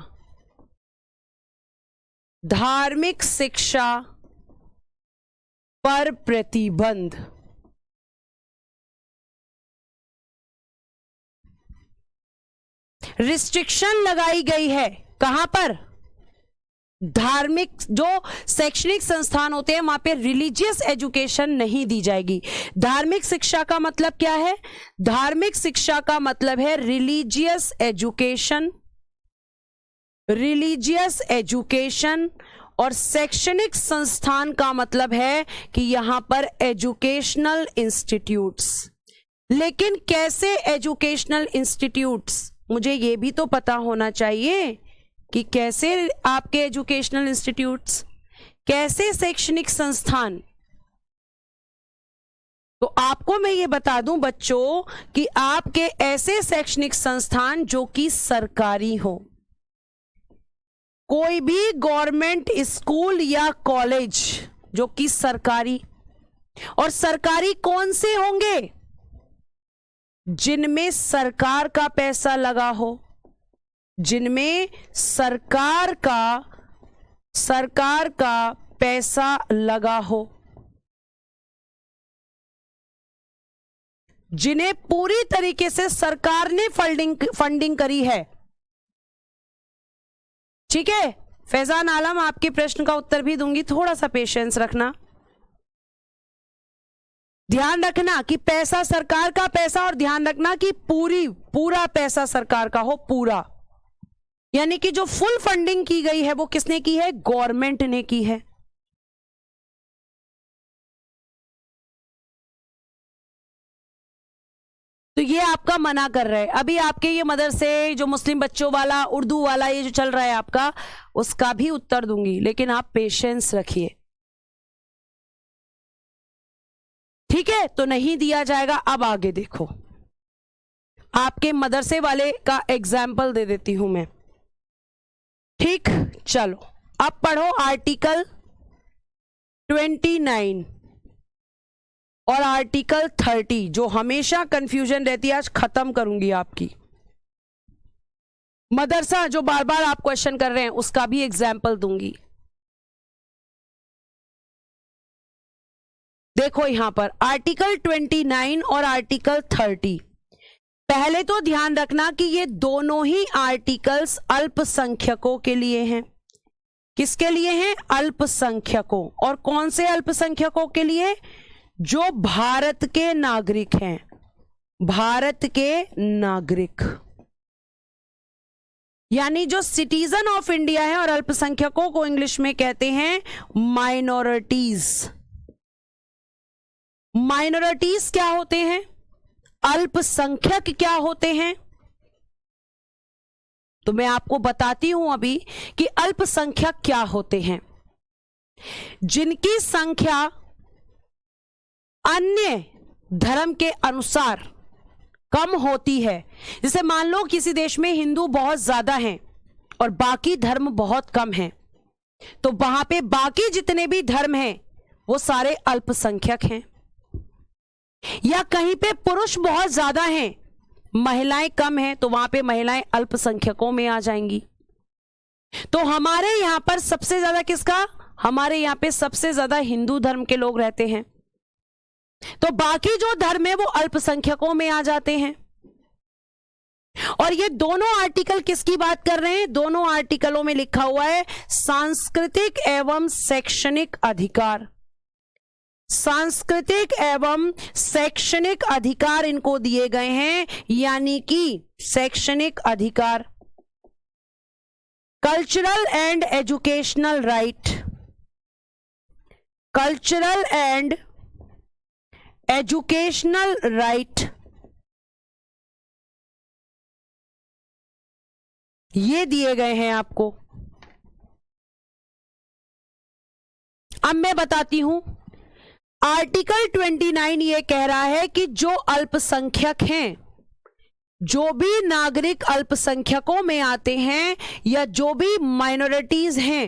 धार्मिक शिक्षा पर प्रतिबंध। रिस्ट्रिक्शन लगाई गई है, कहां पर? धार्मिक जो शैक्षणिक संस्थान होते हैं वहां पे रिलीजियस एजुकेशन नहीं दी जाएगी। धार्मिक शिक्षा का मतलब क्या है? धार्मिक शिक्षा का मतलब है रिलीजियस एजुकेशन, रिलीजियस एजुकेशन। और शैक्षणिक संस्थान का मतलब है कि यहां पर एजुकेशनल इंस्टीट्यूट्स। लेकिन कैसे एजुकेशनल इंस्टीट्यूट्स? मुझे यह भी तो पता होना चाहिए कि कैसे आपके एजुकेशनल इंस्टीट्यूट्स, कैसे शैक्षणिक संस्थान। तो आपको मैं ये बता दूं बच्चों कि आपके ऐसे शैक्षणिक संस्थान जो कि सरकारी हो, कोई भी गवर्नमेंट स्कूल या कॉलेज जो कि सरकारी, और सरकारी कौन से होंगे? जिनमें सरकार का पैसा लगा हो, जिनमें सरकार का पैसा लगा हो, जिन्हें पूरी तरीके से सरकार ने फंडिंग करी है। ठीक है फैजान आलम, आपके प्रश्न का उत्तर भी दूंगी, थोड़ा सा पेशेंस रखना। ध्यान रखना कि पैसा सरकार का पैसा, और ध्यान रखना कि पूरा पैसा सरकार का हो, पूरा, यानी कि जो फुल फंडिंग की गई है वो किसने की है? गवर्नमेंट ने की है। तो ये आपका मना कर रहा है। अभी आपके ये मदरसे जो मुस्लिम बच्चों वाला, उर्दू वाला ये जो चल रहा है आपका, उसका भी उत्तर दूंगी, लेकिन आप पेशेंस रखिए। ठीक है, तो नहीं दिया जाएगा। अब आगे देखो, आपके मदरसे वाले का एग्जाम्पल दे देती हूं मैं। ठीक, चलो अब पढ़ो आर्टिकल 29 और आर्टिकल 30, जो हमेशा कंफ्यूजन रहती है, आज खत्म करूंगी आपकी। मदरसा जो बार बार आप क्वेश्चन कर रहे हैं उसका भी एग्जाम्पल दूंगी। देखो यहां पर आर्टिकल 29 और आर्टिकल 30। पहले तो ध्यान रखना कि ये दोनों ही आर्टिकल्स अल्पसंख्यकों के लिए हैं। किसके लिए हैं? अल्पसंख्यकों। और कौन से अल्पसंख्यकों के लिए? जो भारत के नागरिक हैं, भारत के नागरिक, यानी जो सिटीजन ऑफ इंडिया है। और अल्पसंख्यकों को इंग्लिश में कहते हैं माइनॉरिटीज। माइनॉरिटीज क्या होते हैं? अल्पसंख्यक क्या होते हैं? तो मैं आपको बताती हूं अभी कि अल्पसंख्यक क्या होते हैं। जिनकी संख्या अन्य धर्म के अनुसार कम होती है। जैसे मान लो किसी देश में हिंदू बहुत ज्यादा हैं और बाकी धर्म बहुत कम हैं, तो वहां पे बाकी जितने भी धर्म हैं वो सारे अल्पसंख्यक हैं। या कहीं पे पुरुष बहुत ज्यादा हैं, महिलाएं कम हैं, तो वहां पे महिलाएं अल्पसंख्यकों में आ जाएंगी। तो हमारे यहां पर सबसे ज्यादा किसका? हमारे यहां पे सबसे ज्यादा हिंदू धर्म के लोग रहते हैं, तो बाकी जो धर्म है वो अल्पसंख्यकों में आ जाते हैं। और ये दोनों आर्टिकल किसकी बात कर रहे हैं? दोनों आर्टिकलों में लिखा हुआ है सांस्कृतिक एवं शैक्षणिक अधिकार। सांस्कृतिक एवं शैक्षणिक अधिकार इनको दिए गए हैं, यानी कि शैक्षणिक अधिकार, cultural and educational right, cultural and educational right, ये दिए गए हैं आपको। अब मैं बताती हूं, आर्टिकल 29 ये कह रहा है कि जो अल्पसंख्यक हैं, जो भी नागरिक अल्पसंख्यकों में आते हैं या जो भी माइनॉरिटीज हैं,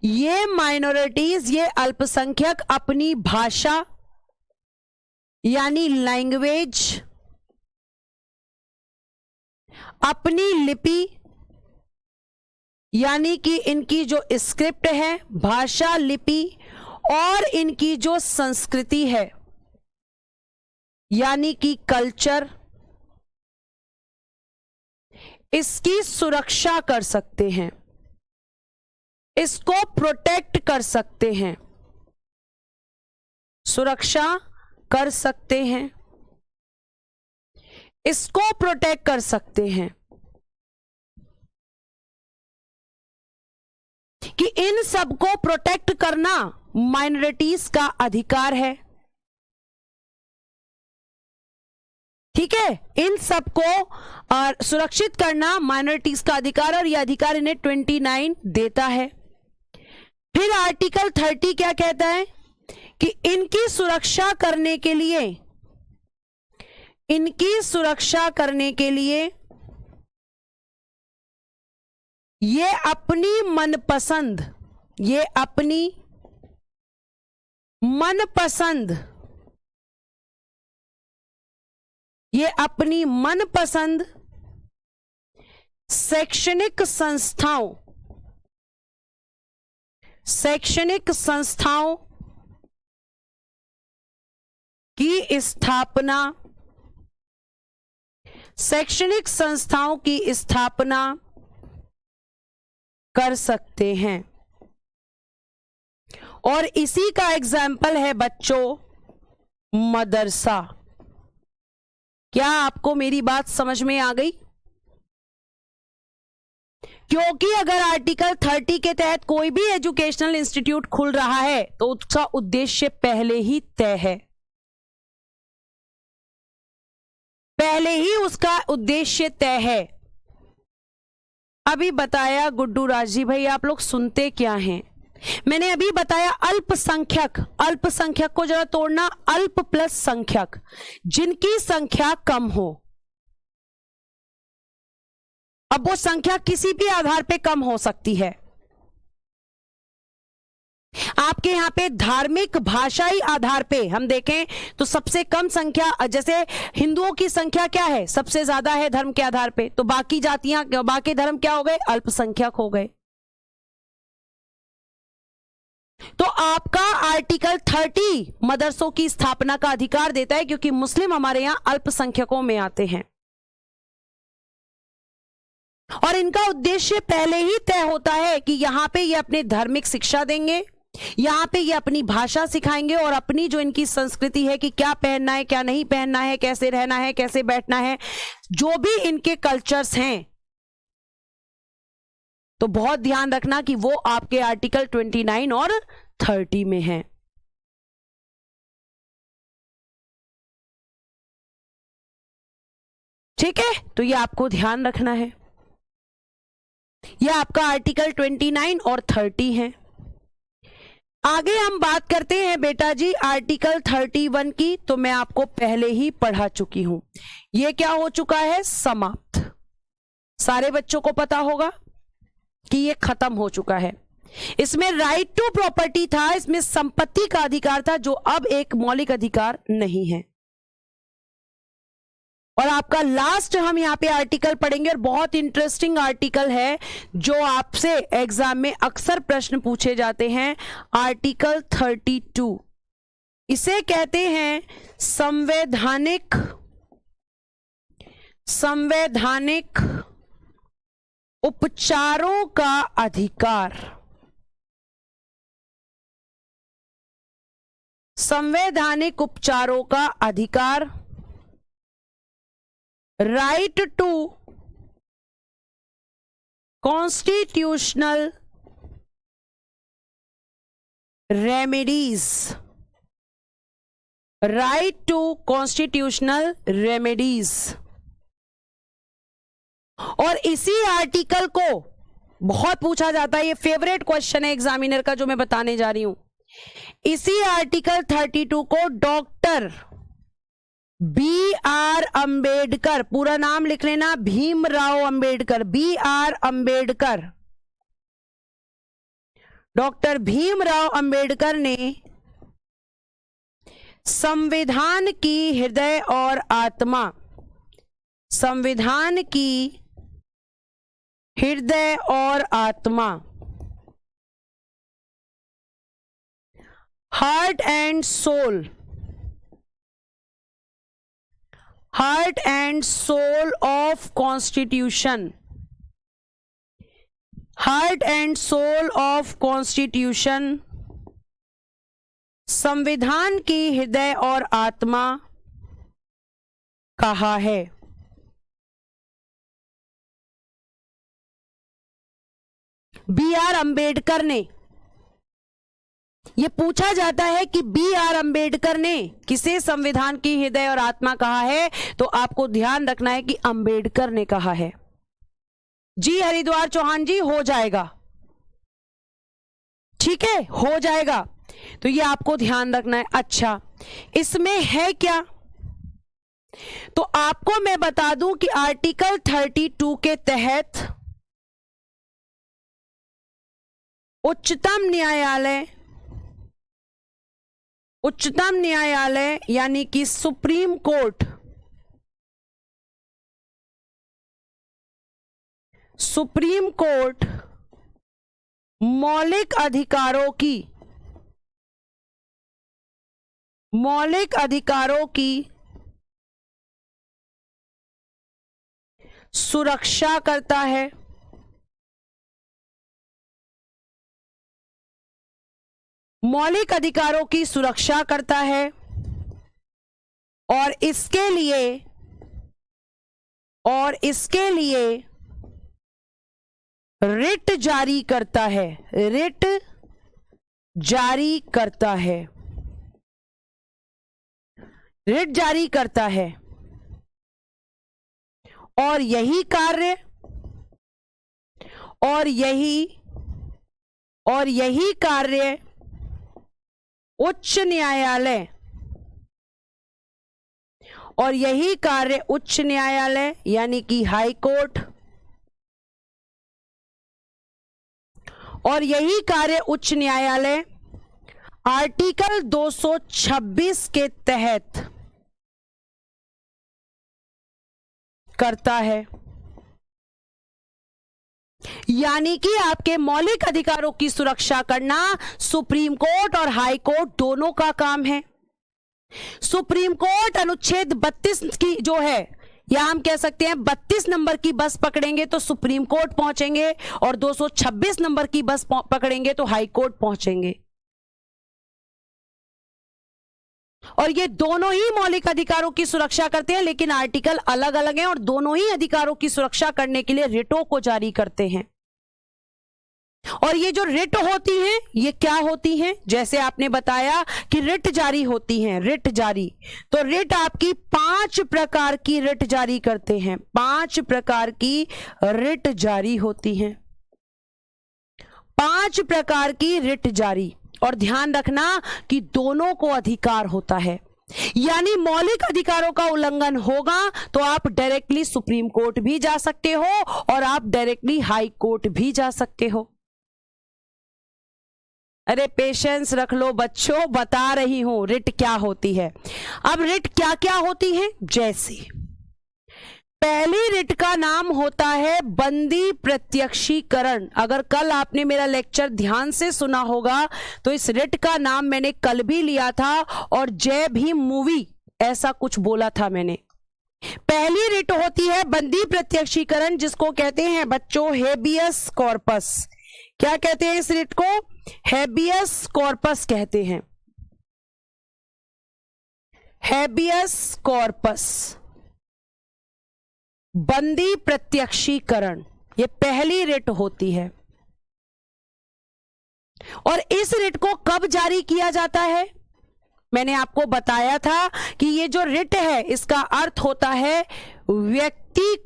ये माइनॉरिटीज, ये अल्पसंख्यक अपनी भाषा यानी लैंग्वेज, अपनी लिपि यानी कि इनकी जो स्क्रिप्ट है, भाषा, लिपि, और इनकी जो संस्कृति है यानी कि कल्चर, इसकी सुरक्षा कर सकते हैं, इसको प्रोटेक्ट कर सकते हैं, सुरक्षा कर सकते हैं, इसको प्रोटेक्ट कर सकते हैं कि इन सबको प्रोटेक्ट करना माइनॉरिटीज का अधिकार है। ठीक है, इन सबको सुरक्षित करना माइनॉरिटीज का अधिकार, और यह अधिकार इन्हें 29 देता है। फिर आर्टिकल 30 क्या कहता है कि इनकी सुरक्षा करने के लिए, इनकी सुरक्षा करने के लिए ये अपनी मनपसंद, ये अपनी मनपसंद, ये अपनी मनपसंद शैक्षणिक संस्थाओं, शैक्षणिक संस्थाओं की स्थापना, शैक्षणिक संस्थाओं की स्थापना कर सकते हैं। और इसी का एग्जाम्पल है बच्चों मदरसा। क्या आपको मेरी बात समझ में आ गई? क्योंकि अगर आर्टिकल 30 के तहत कोई भी एजुकेशनल इंस्टीट्यूट खुल रहा है तो उसका उद्देश्य पहले ही तय है, पहले ही उसका उद्देश्य तय है। अभी बताया गुड्डू राज जी, भाई आप लोग सुनते क्या हैं? मैंने अभी बताया अल्पसंख्यक, अल्पसंख्यक को जरा तोड़ना, अल्प प्लस संख्यक, जिनकी संख्या कम हो। अब वो संख्या किसी भी आधार पे कम हो सकती है। आपके यहां पे धार्मिक भाषाई आधार पे हम देखें तो सबसे कम संख्या, जैसे हिंदुओं की संख्या क्या है, सबसे ज्यादा है धर्म के आधार पे, तो बाकी जातियां, बाकी धर्म क्या हो गए, अल्पसंख्यक हो गए। तो आपका आर्टिकल 30 मदरसों की स्थापना का अधिकार देता है, क्योंकि मुस्लिम हमारे यहां अल्पसंख्यकों में आते हैं और इनका उद्देश्य पहले ही तय होता है कि यहां पे ये अपने धार्मिक शिक्षा देंगे, यहां पे ये अपनी भाषा सिखाएंगे और अपनी जो इनकी संस्कृति है कि क्या पहनना है, क्या नहीं पहनना है, कैसे रहना है, कैसे बैठना है, जो भी इनके कल्चर्स हैं, तो बहुत ध्यान रखना कि वो आपके आर्टिकल 29 और 30 में है। ठीक है, तो ये आपको ध्यान रखना है। यह आपका आर्टिकल 29 और 30 है। आगे हम बात करते हैं बेटा जी आर्टिकल 31 की, तो मैं आपको पहले ही पढ़ा चुकी हूं। यह क्या हो चुका है, समाप्त। सारे बच्चों को पता होगा कि यह खत्म हो चुका है। इसमें राइट टू प्रॉपर्टी था, इसमें संपत्ति का अधिकार था, जो अब एक मौलिक अधिकार नहीं है। और आपका लास्ट हम यहां पे आर्टिकल पढ़ेंगे, और बहुत इंटरेस्टिंग आर्टिकल है जो आपसे एग्जाम में अक्सर प्रश्न पूछे जाते हैं। आर्टिकल 32, इसे कहते हैं संवैधानिक, संवैधानिक उपचारों का अधिकार। संवैधानिक उपचारों का अधिकार, right to constitutional remedies, right to constitutional remedies. और इसी आर्टिकल को बहुत पूछा जाता है, ये फेवरेट क्वेश्चन है एग्जामिनर का जो मैं बताने जा रही हूं। इसी आर्टिकल 32 को डॉक्टर B.R. अंबेडकर, पूरा नाम लिख लेना, भीमराव अंबेडकर, B.R. अंबेडकर, डॉक्टर भीमराव अंबेडकर ने संविधान की हृदय और आत्मा, संविधान की हृदय और आत्मा, heart and soul, heart and soul of constitution, heart and soul of constitution, संविधान की हृदय और आत्मा कहा है। B.R. अंबेडकर ने, यह पूछा जाता है कि B.R. अंबेडकर ने किसे संविधान की हृदय और आत्मा कहा है, तो आपको ध्यान रखना है कि अंबेडकर ने कहा है। जी हरिद्वार चौहान जी, हो जाएगा, ठीक है, हो जाएगा। तो ये आपको ध्यान रखना है। अच्छा, इसमें है क्या, तो आपको मैं बता दूं कि आर्टिकल 32 के तहत उच्चतम न्यायालय यानी कि सुप्रीम कोर्ट मौलिक अधिकारों की सुरक्षा करता है। मौलिक अधिकारों की सुरक्षा करता है और इसके लिए रिट जारी करता है और यही कार्य उच्च न्यायालय यानी कि हाई कोर्ट, और यही कार्य उच्च न्यायालय आर्टिकल 226 के तहत करता है। यानी कि आपके मौलिक अधिकारों की सुरक्षा करना सुप्रीम कोर्ट और हाई कोर्ट दोनों का काम है। सुप्रीम कोर्ट अनुच्छेद 32 की जो है, या हम कह सकते हैं 32 नंबर की बस पकड़ेंगे तो सुप्रीम कोर्ट पहुंचेंगे, और 226 नंबर की बस पकड़ेंगे तो हाई कोर्ट पहुंचेंगे। और ये दोनों ही मौलिक अधिकारों की सुरक्षा करते हैं, लेकिन आर्टिकल अलग अलग हैं और दोनों ही अधिकारों की सुरक्षा करने के लिए रिटों को जारी करते हैं। और ये जो रिट होती हैं, ये क्या होती हैं? जैसे आपने बताया कि रिट जारी होती हैं, तो रिट आपकी 5 प्रकार की रिट जारी करते हैं। 5 प्रकार की रिट जारी होती हैं, 5 प्रकार की रिट जारी। और ध्यान रखना कि दोनों को अधिकार होता है, यानी मौलिक अधिकारों का उल्लंघन होगा तो आप डायरेक्टली सुप्रीम कोर्ट भी जा सकते हो और आप डायरेक्टली हाई कोर्ट भी जा सकते हो। अरे पेशेंस रख लो बच्चों, बता रही हूं रिट क्या होती है। अब रिट क्या क्या होती है, जैसे पहली रिट का नाम होता है बंदी प्रत्यक्षीकरण। अगर कल आपने मेरा लेक्चर ध्यान से सुना होगा तो इस रिट का नाम मैंने कल भी लिया था और जय भीम मूवी ऐसा कुछ बोला था मैंने। पहली रिट होती है बंदी प्रत्यक्षीकरण, जिसको कहते हैं बच्चों हेबियस कॉर्पस। क्या कहते हैं इस रिट को? हेबियस कॉर्पस कहते हैं, हेबियस कॉर्पस, बंदी प्रत्यक्षीकरण, ये पहली रिट होती है। और इस रिट को कब जारी किया जाता है? मैंने आपको बताया था कि ये जो रिट है इसका अर्थ होता है व्यक्ति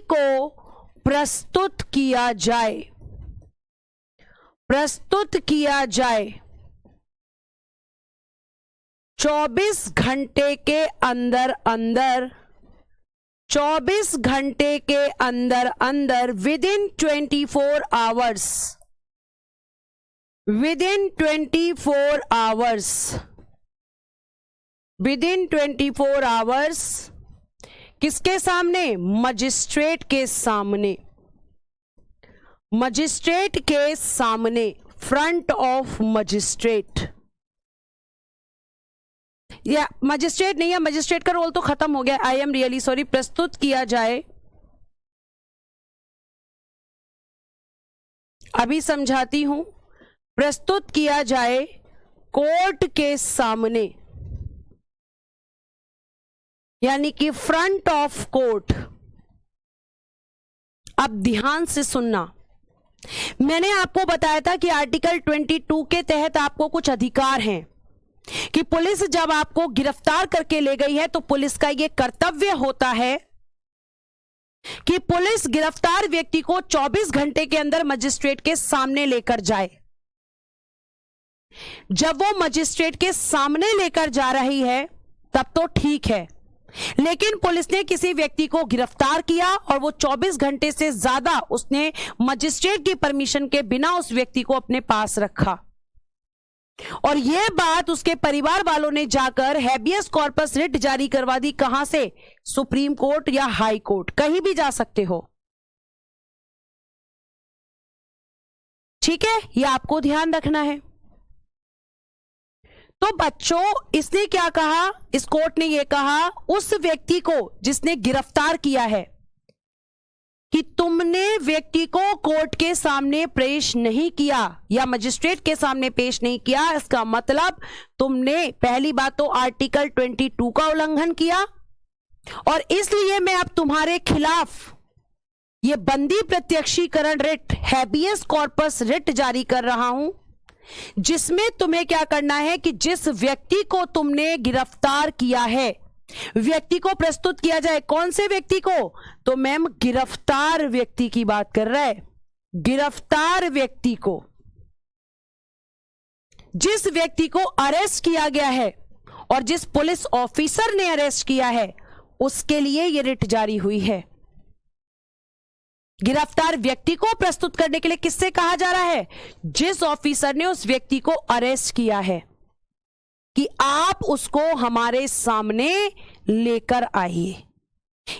को प्रस्तुत किया जाए 24 घंटे के अंदर विद इन 24 आवर्स किसके सामने? मजिस्ट्रेट के सामने, फ्रंट ऑफ मजिस्ट्रेट। या मजिस्ट्रेट नहीं है, मजिस्ट्रेट का रोल तो खत्म हो गया, आई एम रियली सॉरी। प्रस्तुत किया जाए, अभी समझाती हूं, प्रस्तुत किया जाए कोर्ट के सामने, यानी कि फ्रंट ऑफ कोर्ट। अब ध्यान से सुनना, मैंने आपको बताया था कि आर्टिकल 22 के तहत आपको कुछ अधिकार हैं कि पुलिस जब आपको गिरफ्तार करके ले गई है तो पुलिस का यह कर्तव्य होता है कि पुलिस गिरफ्तार व्यक्ति को 24 घंटे के अंदर मजिस्ट्रेट के सामने लेकर जाए। जब वो मजिस्ट्रेट के सामने लेकर जा रही है तब तो ठीक है, लेकिन पुलिस ने किसी व्यक्ति को गिरफ्तार किया और वो 24 घंटे से ज्यादा उसने मजिस्ट्रेट की परमिशन के बिना उस व्यक्ति को अपने पास रखा, और यह बात उसके परिवार वालों ने जाकर हैबियस कॉर्पस रिट जारी करवा दी। कहां से? सुप्रीम कोर्ट या हाई कोर्ट, कहीं भी जा सकते हो। ठीक है, यह आपको ध्यान रखना है। तो बच्चों, इसने क्या कहा? इस कोर्ट ने यह कहा उस व्यक्ति को जिसने गिरफ्तार किया है कि तुमने व्यक्ति को कोर्ट के सामने पेश नहीं किया या मजिस्ट्रेट के सामने पेश नहीं किया, इसका मतलब तुमने पहली बात तो आर्टिकल 22 का उल्लंघन किया, और इसलिए मैं अब तुम्हारे खिलाफ ये बंदी प्रत्यक्षीकरण रिट, हैबियस कॉर्पस रिट जारी कर रहा हूं, जिसमें तुम्हें क्या करना है कि जिस व्यक्ति को तुमने गिरफ्तार किया है, व्यक्ति को प्रस्तुत किया जाए। कौन से व्यक्ति को? तो मैम गिरफ्तार व्यक्ति की बात कर रहा है, गिरफ्तार व्यक्ति को, जिस व्यक्ति को अरेस्ट किया गया है और जिस पुलिस ऑफिसर ने अरेस्ट किया है, उसके लिए यह रिट जारी हुई है। गिरफ्तार व्यक्ति को प्रस्तुत करने के लिए किससे कहा जा रहा है? जिस ऑफिसर ने उस व्यक्ति को अरेस्ट किया है, कि आप उसको हमारे सामने लेकर आइए।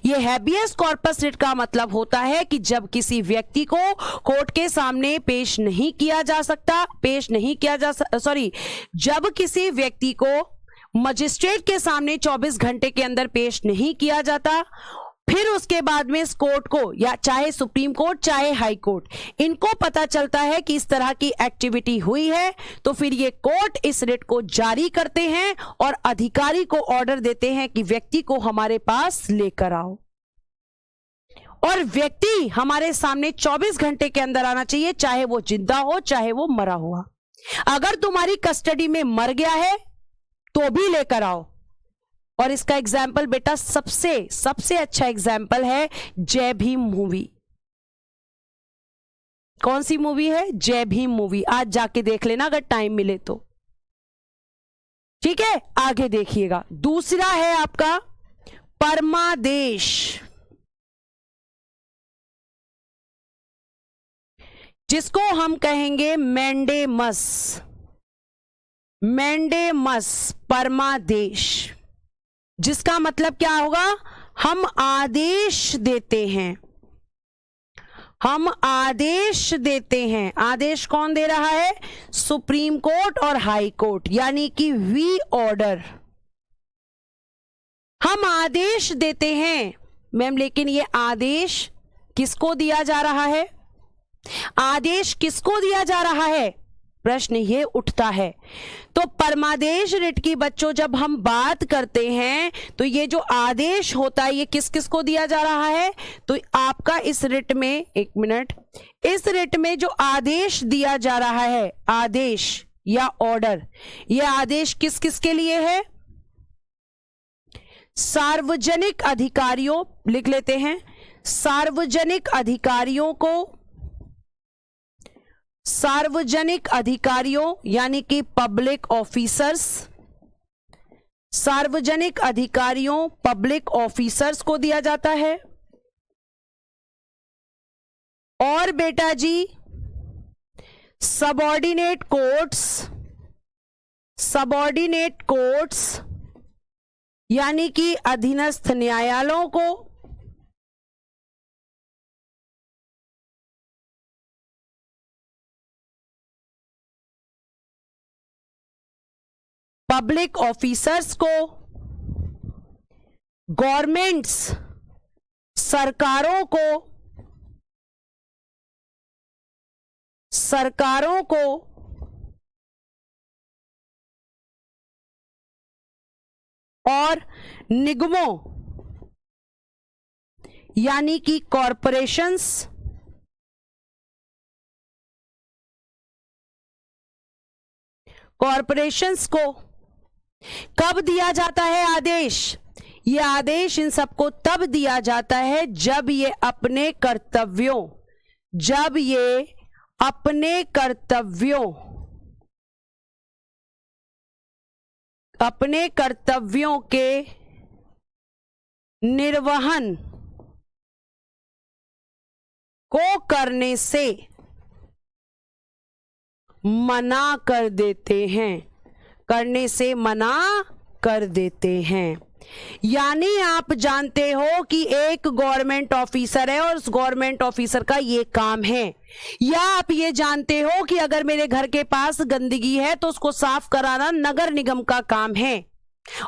यह हैबियस कॉर्पस रिट का मतलब होता है कि जब किसी व्यक्ति को कोर्ट के सामने पेश नहीं किया जा सकता, जब किसी व्यक्ति को मजिस्ट्रेट के सामने 24 घंटे के अंदर पेश नहीं किया जाता, फिर उसके बाद में इस कोर्ट को, या चाहे सुप्रीम कोर्ट चाहे हाई कोर्ट, इनको पता चलता है कि इस तरह की एक्टिविटी हुई है, तो फिर ये कोर्ट इस रिट को जारी करते हैं और अधिकारी को ऑर्डर देते हैं कि व्यक्ति को हमारे पास लेकर आओ, और व्यक्ति हमारे सामने 24 घंटे के अंदर आना चाहिए, चाहे वो जिंदा हो चाहे वो मरा हुआ। अगर तुम्हारी कस्टडी में मर गया है तो भी लेकर आओ। और इसका एग्जाम्पल बेटा सबसे अच्छा एग्जाम्पल है जय भीम मूवी। कौन सी मूवी है? जय भीम मूवी। आज जाके देख लेना अगर टाइम मिले तो, ठीक है। आगे देखिएगा, दूसरा है आपका परमादेश, जिसको हम कहेंगे मैंडेमस, परमादेश, जिसका मतलब क्या होगा? हम आदेश देते हैं, आदेश कौन दे रहा है? सुप्रीम कोर्ट और हाई कोर्ट, यानी कि वी ऑर्डर, हम आदेश देते हैं। मैम लेकिन ये आदेश किसको दिया जा रहा है? आदेश किसको दिया जा रहा है? प्रश्न ये उठता है। तो परमादेश रिट की बच्चों जब हम बात करते हैं तो ये जो आदेश होता है ये किस किस को दिया जा रहा है? तो आपका इस रिट में, एक मिनट, इस रिट में जो आदेश दिया जा रहा है, आदेश या ऑर्डर, ये आदेश किस किस के लिए है? सार्वजनिक अधिकारियों, लिख लेते हैं, सार्वजनिक अधिकारियों यानी कि पब्लिक ऑफिसर्स, सार्वजनिक अधिकारियों पब्लिक ऑफिसर्स को दिया जाता है। और बेटा जी सबऑर्डिनेट कोर्ट्स यानी कि अधीनस्थ न्यायालयों को, पब्लिक ऑफिसर्स को, गवर्नमेंट्स सरकारों को और निगमों यानी कि कॉरपोरेशंस, को कब दिया जाता है आदेश? ये आदेश इन सबको तब दिया जाता है जब ये अपने कर्तव्यों अपने कर्तव्यों के निर्वहन को करने से मना कर देते हैं, करने से मना कर देते हैं। यानी आप जानते हो कि एक गवर्नमेंट ऑफिसर है और उस गवर्नमेंट ऑफिसर का ये काम है, या आप ये जानते हो कि अगर मेरे घर के पास गंदगी है तो उसको साफ कराना नगर निगम का काम है,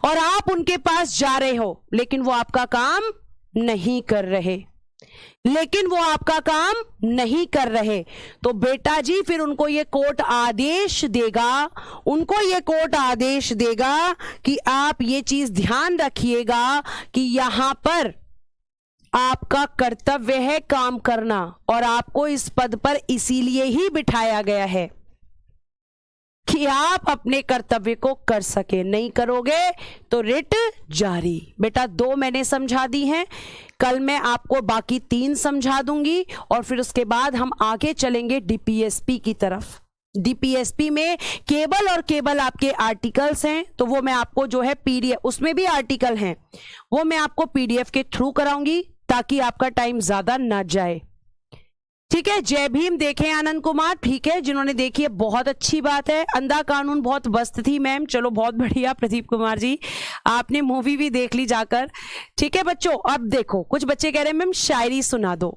और आप उनके पास जा रहे हो लेकिन वो आपका काम नहीं कर रहे, तो बेटा जी फिर उनको ये कोर्ट आदेश देगा, कि आप ये चीज ध्यान रखिएगा कि यहां पर आपका कर्तव्य है काम करना, और आपको इस पद पर इसीलिए ही बिठाया गया है कि आप अपने कर्तव्य को कर सके, नहीं करोगे तो रिट जारी। बेटा 2 मैंने समझा दी हैं, कल मैं आपको बाकी 3 समझा दूंगी, और फिर उसके बाद हम आगे चलेंगे डीपीएसपी की तरफ। डीपीएसपी में केबल और केबल आपके आर्टिकल्स हैं, तो वो मैं आपको जो है पीडीएफ, उसमें भी आर्टिकल हैं, वो मैं आपको पीडीएफ के थ्रू कराऊंगी ताकि आपका टाइम ज्यादा ना जाए। ठीक है, जय भीम। देखें आनंद कुमार, ठीक है, जिन्होंने देखी है बहुत अच्छी बात है। अंधा कानून बहुत मस्त थी मैम, चलो बहुत बढ़िया। प्रदीप कुमार जी आपने मूवी भी देख ली जाकर। ठीक है बच्चों, अब देखो कुछ बच्चे कह रहे हैं मैम शायरी सुना दो।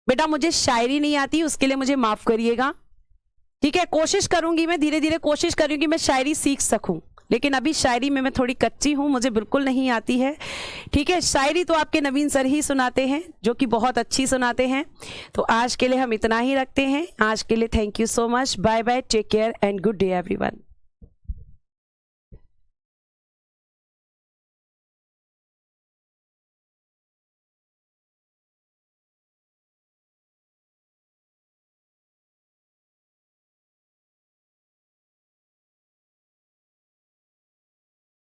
बेटा मुझे शायरी नहीं आती, उसके लिए मुझे माफ करिएगा। ठीक है, कोशिश करूंगी मैं, धीरे धीरे कोशिश करूंगी मैं शायरी सीख सकूं, लेकिन अभी शायरी में मैं थोड़ी कच्ची हूं, मुझे बिल्कुल नहीं आती है। ठीक है, शायरी तो आपके नवीन सर ही सुनाते हैं, जो कि बहुत अच्छी सुनाते हैं। तो आज के लिए हम इतना ही रखते हैं। आज के लिए thank you so much, bye bye, take care and good day everyone.